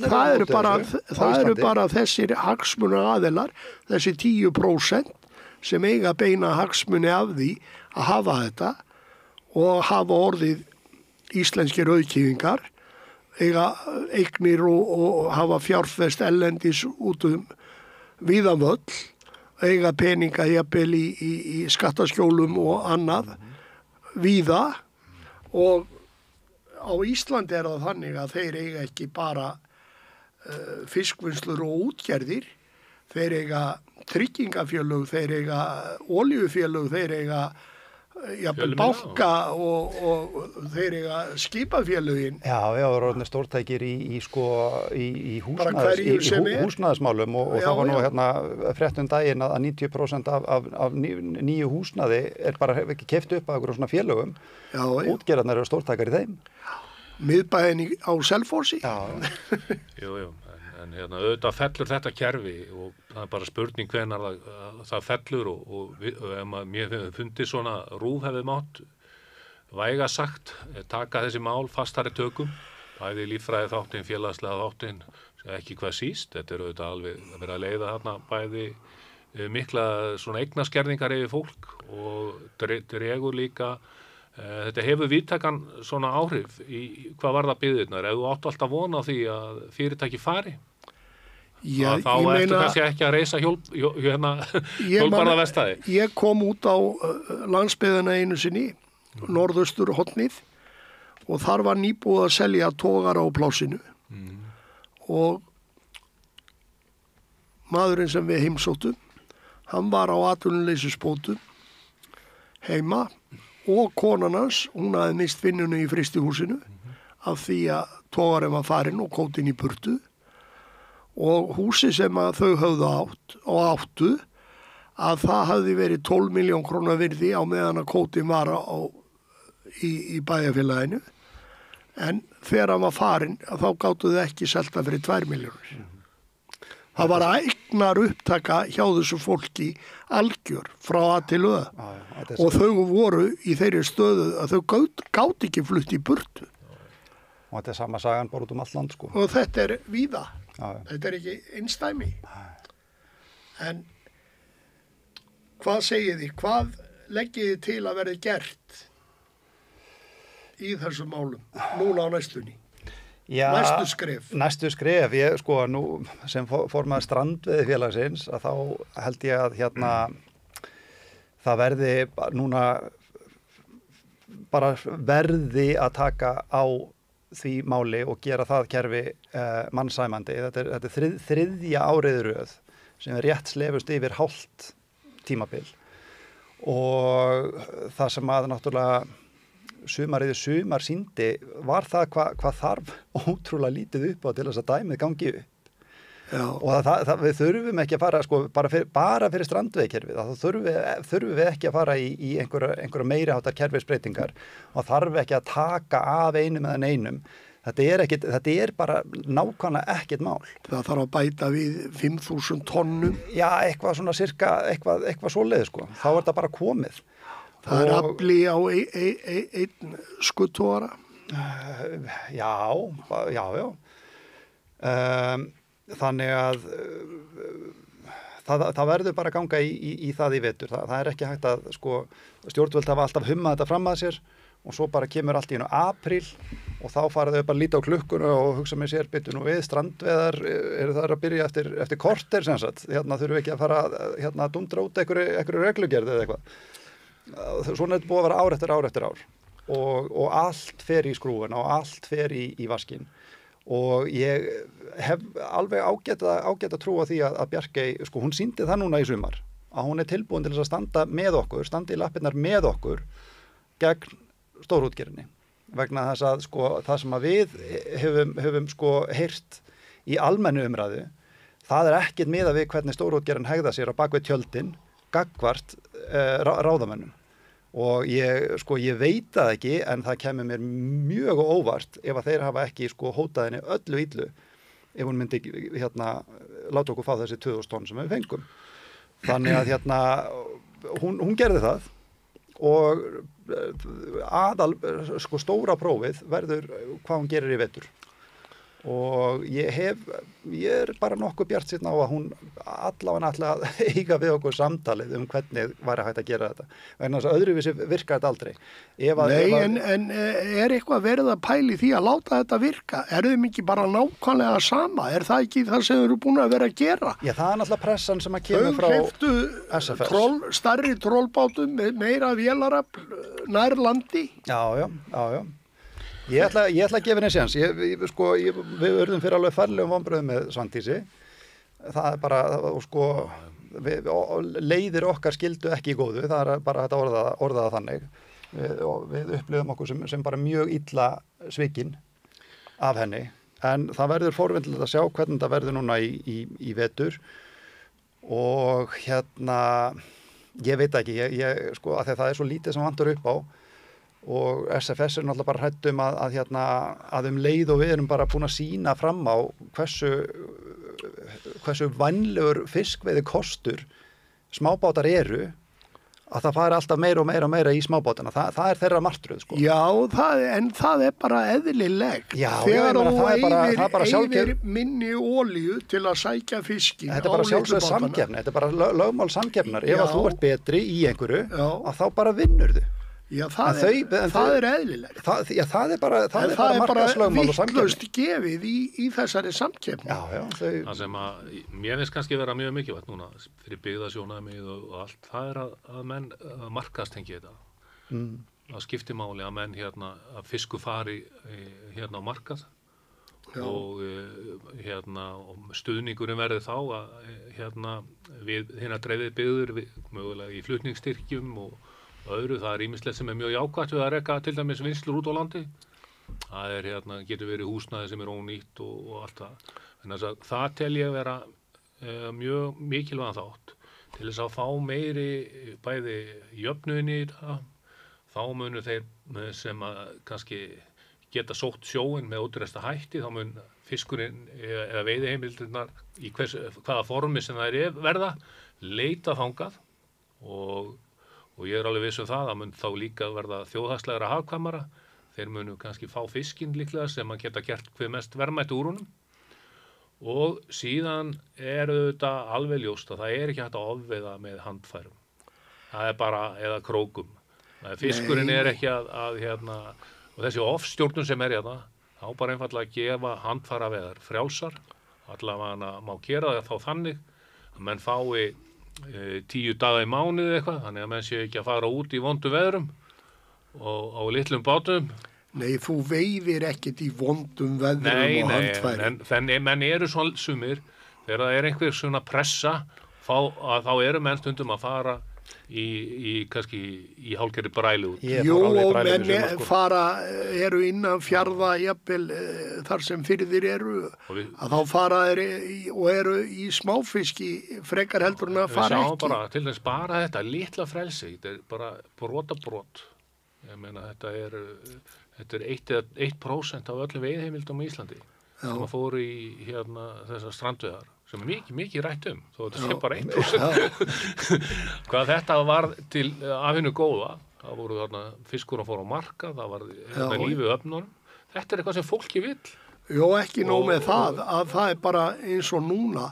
það eru bara þessir hagsmuna aðilar, þessi 10% sem eiga beina hagsmuni af því að hafa þetta og hafa orðið íslenskir auðkýfingar, eiga eignir og hafa fjárfest ellendis út víðan völl, eiga peninga jafnvel í skattaskjólum og annað víða og á Íslandi er það þannig að þeir eiga ekki bara fiskvinnslur og útgerðir, þeir eiga tryggingafélög, þeir eiga olíufélög, þeir eiga jafnvel banka og þeir eiga skipafélögin. Já, orðnir stórtækir í húsnæðismálum og það var nú hérna frétt daginn að 90% af nýju húsnæði er bara ekki keypt upp af einhverjum svona félögum. Útgerðarnir eru stórtækar í þeim. Miðbæinn á Selfossi. Jú. En auðvitað fellur þetta kerfi og það er bara spurning hvenær það fellur og mér fundið svona RÚV hefði mátt væga sagt taka þessi mál fastari tökum, bæði líffræði þáttinn, félagslega þáttinn, ekki hvað síst, þetta er auðvitað alveg að vera að leiða þarna bæði mikla svona eignaskerðingar yfir fólk og dregur líka. Þetta hefur víðtækan svona áhrif í hvað varðar byggðirnar. Ef þú áttu alltaf vona á því að fyrirtæki fari, þá ertu kannski ekki að reisa hjólbarðavestæði. Ég kom út á landsbyggðina einu sinni, norðaustur hornið, og þar var nýbúið að selja togara á plásinu og maðurinn sem við heimsóttum, hann var á atvinnuleysisbótum heima og konan hans, hún hafði mist vinnuna í frystihúsinu af því að togarinn var farinn og kótinn í burtu og húsi sem að þau höfðu áttu að það hafði verið 12 milljón króna virði á meðan að kótinn var í bæjarfélaginu en þegar hann var farinn þá gátu þau ekki selta fyrir 2 milljónir. Það var eignar upptaka hjá þessu fólki algjör frá að til öða og þau voru í þeirri stöðu að þau gátu ekki flutt í burtu. Og þetta er sama sagan bara út allt land sko. Og þetta er víða. Þetta er ekki einstæmi. En hvað segið þið? Hvað leggið þið til að verði gert í þessum málum núna á næstunni? Já, næstu skref, ég sko nú sem formaður strandveiðifélagsins að þá held ég að hérna það verði núna bara verði að taka á því máli og gera það kerfi mannsæmandi. Þetta er þriðja árið í röð sem er rétt slefust yfir hálft tímabil og það sem að náttúrulega sumar sýndi var það hvað þarf ótrúlega lítið upp á til þess að dæmið gangi upp. Já. Og við þurfum ekki að fara sko, bara fyrir strandveiðkerfið, þá þurfum við ekki að fara í einhverja meiri háttar kerfisbreytingar og þarf ekki að taka af einum eða neinum. Þetta er bara nákvæmlega ekkert mál. Það þarf að bæta við 5.000 tonnum. Já, eitthvað svona eitthvað svoleiðis sko. Þá er þetta bara komið. Það er afli á einn skuttogara? Já. Þannig að það verður bara að ganga í það í vetur. Það er ekki hægt að sko, stjórnvöld hafa alltaf hummað þetta fram að sér og svo bara kemur allt í apríl og þá fara þau bara að líta á klukkuna og hugsa með sér byttu nú við strandveðar eru það að byrja eftir korter sem sagt. Hérna þurfum við ekki að fara að dundra út einhverju reglugerð eða eitthvað. Svona er þetta búið að vera ár eftir ár og allt fer í skrúfuna og allt fer í vaskinn og ég hef alveg ágæta trú á því að Bjarkey, sko hún sýndi það núna í sumar að hún er tilbúin til þess að standa í lappirnar með okkur gegn stórútgerðinni vegna þess að sko það sem að við höfum sko heyrt í almennu umræðu, það er ekkert miðað við hvernig stórútgerðin hegða sér á bakvið tjöldin gagnvart ráðamönnum og ég veit það ekki en það kemur mér mjög óvart ef að þeir hafa ekki sko hótað henni öllu illu ef hún myndi láta okkur fá þessi 2.000 tonn sem við fengum þannig að hún gerði það og sko stóra prófið verður hvað hún gerir í vetur og ég er bara nokkuð bjartsýnn á að hún allavega ætla að eiga við okkur samtalið hvernig væri hægt að gera þetta vegna þess að öðruvísi virkar þetta aldrei en er eitthvað verið að pæli því að láta þetta virka? Er þeim ekki bara nákvæmlega sama? Er það ekki það sem þau eru búin að vera að gera? Já, það er náttúrulega pressan sem að kemur frá SFS. Þau hleyptu stærri trollbátum með meira vélarafl nær landi? Já. Ég ætla að gefa henni séns. Við urðum fyrir alveg ferlegum vonbrigðum með Svandísi. Það er bara, leiðir okkar skildu ekki í góðu. Það er bara hægt að orða það þannig. Við upplifum okkur sem bara mjög illa svikin af henni. En það verður forvindilegt að sjá hvernig það verður núna í vetur. Og ég veit ekki, að það er svo lítið sem vantar upp á. Og SFS er náttúrulega bara hrætt að leið og við erum bara búin að sýna fram á hversu vænlegur fiskveiði kostur smábátar eru að það fari alltaf meira og meira í smábátana. Það er þeirra martröð, sko. Já, en það er bara eðlilegt. Já, þegar þú eyðir minni olíu til að sækja fiskin. Þetta er bara sjálfsögð samkeppni. Þetta er bara lögmál samkeppnar. Ef að þú ert betri í einhverju, að þá bara vinnur þau. Já, það er eðlilegt. Það er bara markaðslögmál og samkeppni. Vitlaust gefið í þessari samkeppni. Já, það sem að mér finnst kannski vera mjög mikilvægt núna fyrir byggðasjónarmið og allt, það er að menn markaðstengi þetta. Það skiptir máli að menn að fisku fari á markað og stuðningurinn verði þá að við dreifið byggður mögulega í flutningsstyrkjum og öðru, það er ýmislegt sem er mjög jákvætt við að reka til dæmis vinnslur út á landi. Það er getur verið húsnæði sem er ónýtt og allt það. Þannig að það tel ég vera mjög mikilvægan þátt til þess að fá meiri bæði jöfnuðin í þetta. Þá munu þeir sem að kannski geta sótt sjóinn með ódýrasta hætti, þá mun fiskurinn eða veiðiheimildirnar í hvaða formi sem það verða leita þangað og ég er alveg viss það mun þá líka verða þjóðhagslegra hagkvæmara. Þeir munu kannski fá fiskinn líklega sem að geta gert hve mest verðmætt úr honum. Og síðan er þetta alveg ljóst að það er ekki hægt að ofveiða með handfærum. Það er bara, eða krókum. Fiskurinn er ekki og þessi ofstjórnun sem er þá bara einfallega að gefa handfæraveiðar frjálsar. Allavega má gera það þá þannig að menn fái 10 daga í mánuði eitthvað, þannig að menn sé ekki að fara út í vondu veðrum og á litlum bátum. Nei, þú veiðir ekkert í vondum veðrum og handfæri. Nei, menn eru svona sumir, þegar það er einhver svona pressa, þá eru menn stundum að fara kannski í hálfgerði brælu út. Jú, og menn eru innan fjarða jafnvel þar sem firðir eru að þá fara þeir og eru í smáfiski frekar heldur en að fara ekki. Við sjáum bara, til þess bara þetta litla frelsi, þetta er bara brot. Ég meina, þetta er 1% af öllum veiðheimildum í Íslandi sem að fóru í þessar strandveiðar sem er mikið rætt þó þetta sé bara 1%. Hvað þetta var til af hinu góða, það voru fiskur að fóra á marka, það var lífið öfnunum. Þetta er eitthvað sem fólki vill. Jó, ekki nóg með það, að það er bara eins og núna.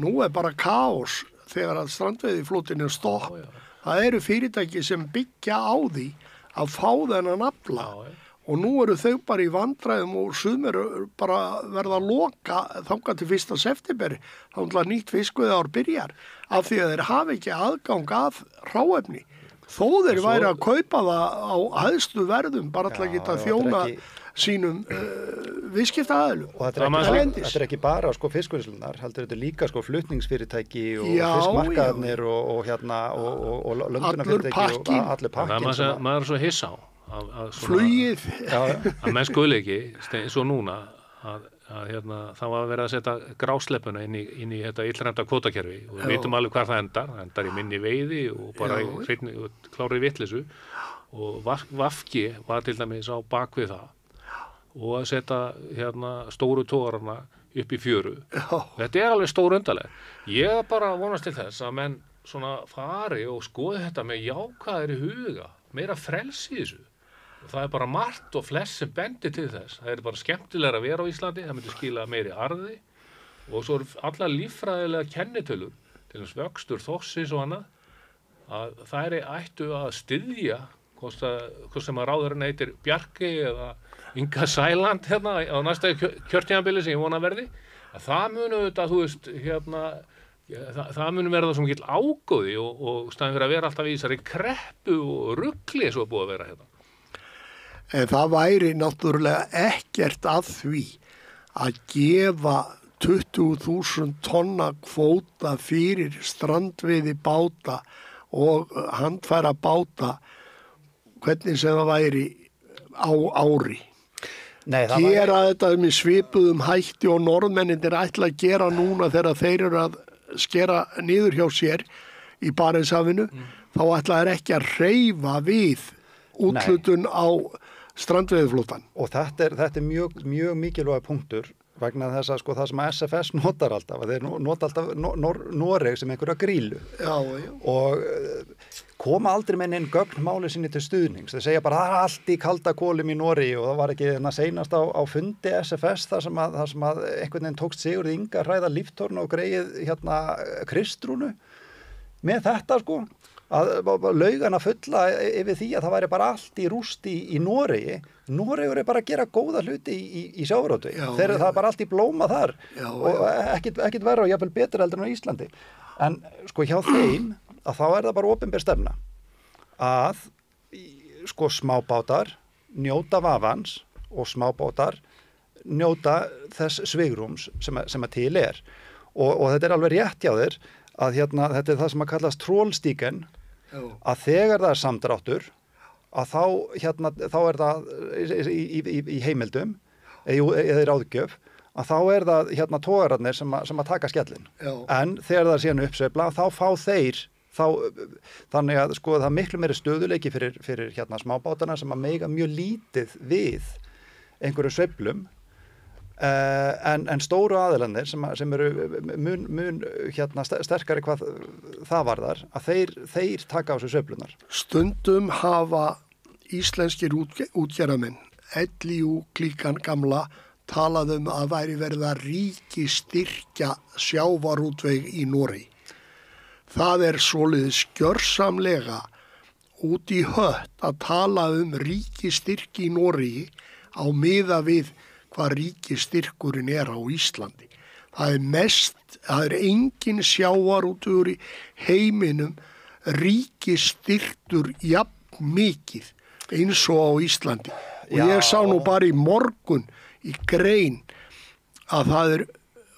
Nú er bara kaos þegar að strandveiðiflotinn er stopp. Það eru fyrirtæki sem byggja á því að fá þennan afla. Og nú eru þau bara í vandræðum og sumir bara verða að loka þangað til 1. september. Þá nýtt fiskveiðiár byrjar af því að þeir hafa ekki aðgang að hráefni. Þó þeir væri að kaupa það á hæstu verðum bara til að geta þjóna sínum viðskiptaaðilum. Og þetta er ekki bara fiskvinnslunar, heldur þetta líka flutningsfyrirtæki og fiskmarkaðarnir og löndunarfyrirtæki og allir pakkin. Maður er svo hissa á flugið að menn skuli ekki eins og núna að það var verið að setja grásleppuna inn í þetta illræmda kvótakerfi og við vitum alveg hvað það endar í minni veiði og bara klárið vitleysu og VAFG var til dæmis á bakvið það og að setja stóru togarana upp í fjöru. Þetta er alveg stór undarleg. Ég bara vonast til þess að menn svona fari og skoði þetta með jákvæðri huga meira frelsi í þessu. Og það bara margt og flest sem bendir til þess. Það bara skemmtilegra að vera á Íslandi, það myndi skila meiri arði og svo allar líffræðilega kennitölur, til þess vöxtur þorsins og annað, að það ættu að styðja, hvort sem að ráðurinn heitir Bjarki eða Inga Sæland hérna á næsta kjörtímabili sem ég vona verði, að það munu þetta, þú veist, hérna, það munu verða svo mikill ágóði og staðinn fyrir að vera alltaf í þessari kreppu og rugli eins og búið að vera hérna. En það væri náttúrulega ekkert að því að gefa 20.000 tonna kvóta fyrir strandveiði báta og handfæra báta, hvernig sem það væri á ári. Nei, gera þetta með svipuðum hætti og norðmenninir ætla að gera núna þegar þeir eru að skera niður hjá sér í Barentshafinu, þá ætla þeir ekki að hreyfa við úthlutun á strandveiðiflótan. Og þetta er mjög mikilvæg punktur vegna þess að sko það sem að SFS notar alltaf, að þeir nota alltaf Noreg sem einhverja grílu. Já. Og koma aldrei með neinn gögn máli sinni til stuðnings. Þeir segja bara það allt í kalda kólum í Noregi og það var ekki seinast á fundi SFS þar sem að einhvern veginn tókst Sigurður Inga ræða líftorn og greið Kristrúnu með þetta sko. Að laugana fulla yfir því að það væri bara allt í rúst í Noregi. Noregur bara að gera góða hluti í sjávarútvegi. Það er bara allt í blóma þar og ekkert verra og jafnvel betur heldur en á Íslandi. En sko hjá þeim að þá það bara opinber stefna að sko smábátar njóta vafans og smábátar njóta þess svigrúms sem að til er. Og þetta alveg rétt hjá þér að þetta það sem að kallast trålstíken, að þegar það samdráttur að þá það í heimildum eða í ráðgjöf að þá það togararnir sem að taka skellin. En þegar það síðan uppsveifla þá fá þeir þannig að sko það miklu meiri stöðuleiki fyrir smábátana sem að mega mjög lítið við einhverju sveiflum. En stóru aðilarnir sem eru mun sterkari hvað það varðar, að þeir taka á sig sveiflunar. Stundum hafa íslenskir útgerðarmenn, LÍU klíkan gamla, talað að væri verið að ríkisstyrkja sjávarútveg í Noregi. Það svoleiðis gjörsamlega út í hött að tala ríkisstyrki í Noregi á miða við hvað ríkisstyrkurinn á Íslandi. Það engin sjávarútvegur í heiminum ríkisstyrktur jafn mikið eins og á Íslandi. Og ég sá nú bara í morgun í grein að það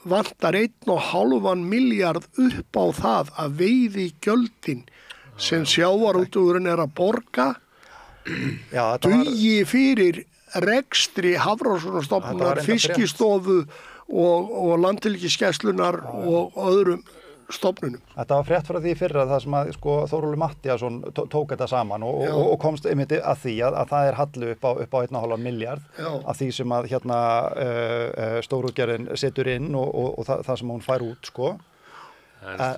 vantar 1,5 milljarð upp á það að veiði gjöldin sem sjávarútvegurinn að borga dugi fyrir rekstri Hafrannsóknastofnunar, Fiskistofu og Landhelgisgæslunnar og öðrum stofnunum. Þetta var frétt frá því fyrra það sem að sko Þórólfur Matthíasson tók þetta saman og komst einmitt að því að það hallu upp á 1,5 milljarð af því sem að stórútgerðin setur inn og það sem hún fær út sko. Það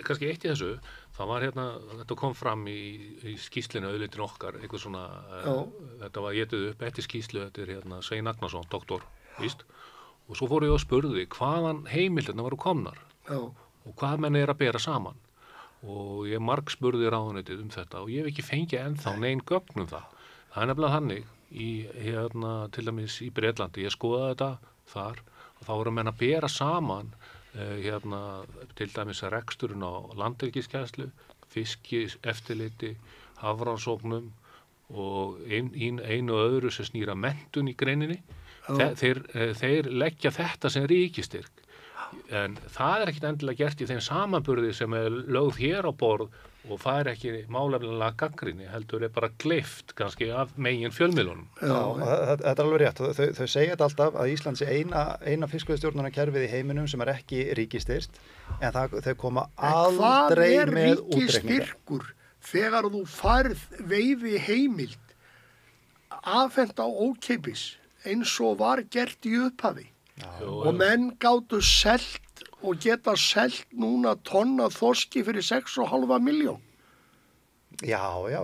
kannski eitt í þessu. Það var þetta kom fram í skýrslinu auðlindin okkar, eitthvað svona, þetta var getið upp eftir skýrslu eftir Svein Agnarsson, doktor, víst, og svo fór ég og spurði hvaðan heimildirnar varu komnar og hvað menn að bera saman og ég margspurði ráðuneytið þetta og ég hef ekki fengið ennþá nein gögn það. Það nefnilega þannig til dæmis í Bretlandi, ég skoðaði þetta þar og þá voru menn að bera saman til dæmis reksturinn á Landhelgisgæslu, fiskieftirliti, hafrannsóknum og einu og öðru sem snýra menntun í greininni. Þeir leggja þetta sem ríkistyrk. En það ekkert endilega gert í þeim samanburði sem lögð hér á borð og það ekki málefnilega gagnrýni, heldur bara gleypt kannski af megin fjölmiðlunum. Þetta alveg rétt. Þau segja þetta alltaf að Ísland sé eina fiskveiðistjórnarkerfið í heiminum sem ekki ríkisstyrt, en þau koma aldrei með útreikningar. Hvað ríkisstyrkur þegar þú færð veiði heimild afhent á ókeypis eins og var gert í upphafi? Og menn gátu selt og geta selt núna tonna þorski fyrir 6,5 milljón. Já,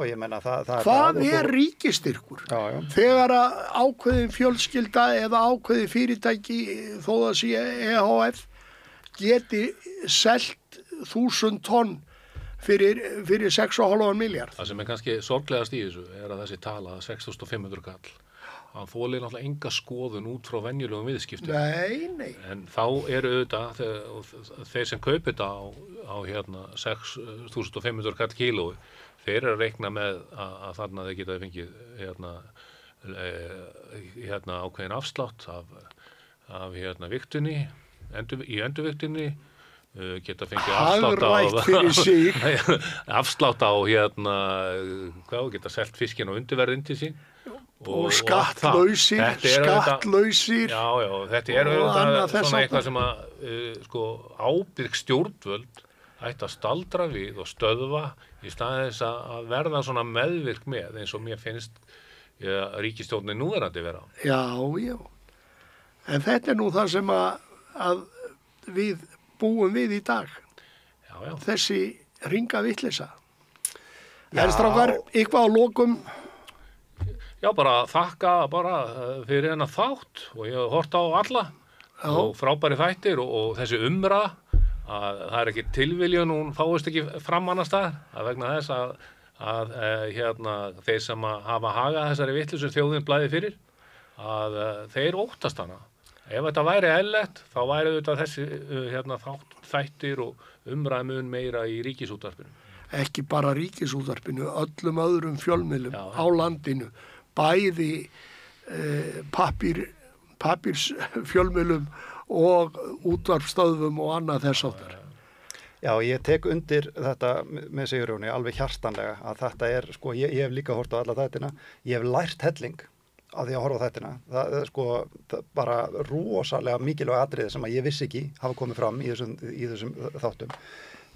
ég menna það Hvað er ríkistyrkur? Já. Þegar að ákveðin fjölskylda eða ákveðin fyrirtæki þó það sé EHF geti selt 1000 tonn fyrir 6,5 miljard. Það sem er kannski sorglegast í þessu er að þessi tala 6.500 kall. Hann þolir náttúrulega enga skoðun út frá venjulegum viðskiptum. Nei. En þá eru auðvitað þeir sem kaupi þetta á 6.500 kall kílói, þeir eru að reikna með að þarna þeir geta fengið ákveðin afslátt af vigtunni, í endurvigtunni, geta fengið Hagrætt fyrir sig. afslátt á geta selt fiskinn á undirverðin til sín. Og skattlausir. Já, þetta er svona eitthvað sem að ábyrg stjórnvöld ætti að staldra við og stöðva í staðið þess að verða svona meðvirk með eins og mér finnst ríkisstjórnin núverandi vera. Já. En þetta er nú það sem að við búum við í dag. Já. Þessi hringa vitleysa. Strákar, eitthvað á lokum. Já, bara þakka fyrir hennar þátt og ég hef hort á alla og frábæri þættir og þessi umræða að það er ekki tilviljun, hún fáist ekki fram annars staðar, að vegna þess að þeir sem hafa hagað þessari vitleysu þjóðin blæði fyrir, að þeir óttast hana. Ef þetta væri eðlilegt, þá væri þetta þessi þættir og umræðmun meira í ríkisútvarpinu. Ekki bara ríkisútvarpinu, öllum öðrum fjölmiðlum á landinu. Bæði pappirsfjölmiðlum og útvarpsstöðvum og annað þess áttar. Já, ég tek undir þetta með Sigurjóni alveg hjartanlega að þetta er, ég hef líka hort á alla þættina, ég hef lært helling af því að horfa á þættina. Það er bara rosalega mikilvæg atriði sem að ég vissi ekki hafa komið fram í þessum þáttum.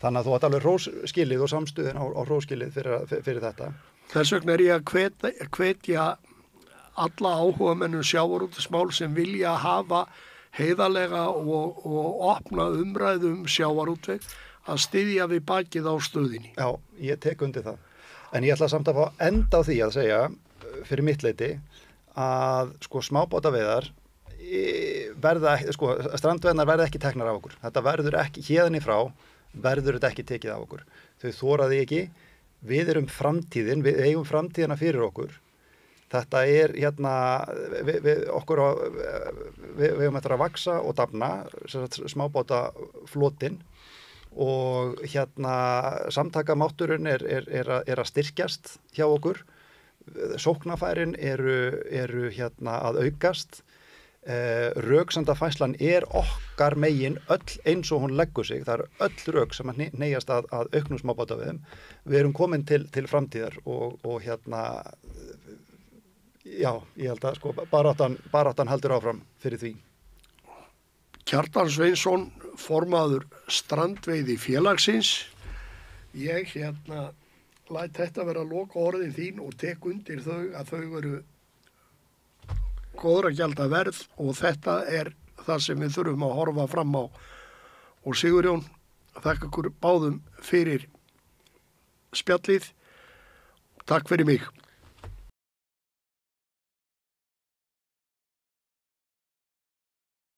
Þannig að þú átt alveg hrósskilið og samstuðin á hrósskilið fyrir þetta. Þess vegna er ég að hvetja alla áhugamennum sjávarútvegsmál sem vilja hafa heiðarlega og opna umræðum sjávarútveg að styðja við bakið á stöðinni. Já, ég tek undir það. En ég ætla samt að fá enda á því að segja fyrir mitt leyti að smábátaveiðar strandveiðarnar verða ekki teknar af okkur. Þetta verður ekki héðan í frá, verður þetta ekki tekið af okkur. Þau þoraði ekki. Við erum framtíðin, við eigum framtíðina fyrir okkur. Þetta er við eigum eftir að vaksa og dafna, smábátaflotinn og samtakamátturinn er að styrkjast hjá okkur. Sóknarfærin eru að aukast. Röksandafærslan er okkar megin öll eins og hún leggur sig. Það eru öll rök sem hneigjast að auknum smábátaveiðum. Við erum komin til framtíðar og já, ég held að baráttan heldur áfram fyrir því. Kjartan Sveinsson, formaður strandveiði félagsins. Ég læt þetta vera loka orðin þín og tek undir þau að þau eru góðra gjalda verð og þetta er það sem við þurfum að horfa fram á. Og Sigurjón, þakka ykkur báðum fyrir spjallið. Takk fyrir mig.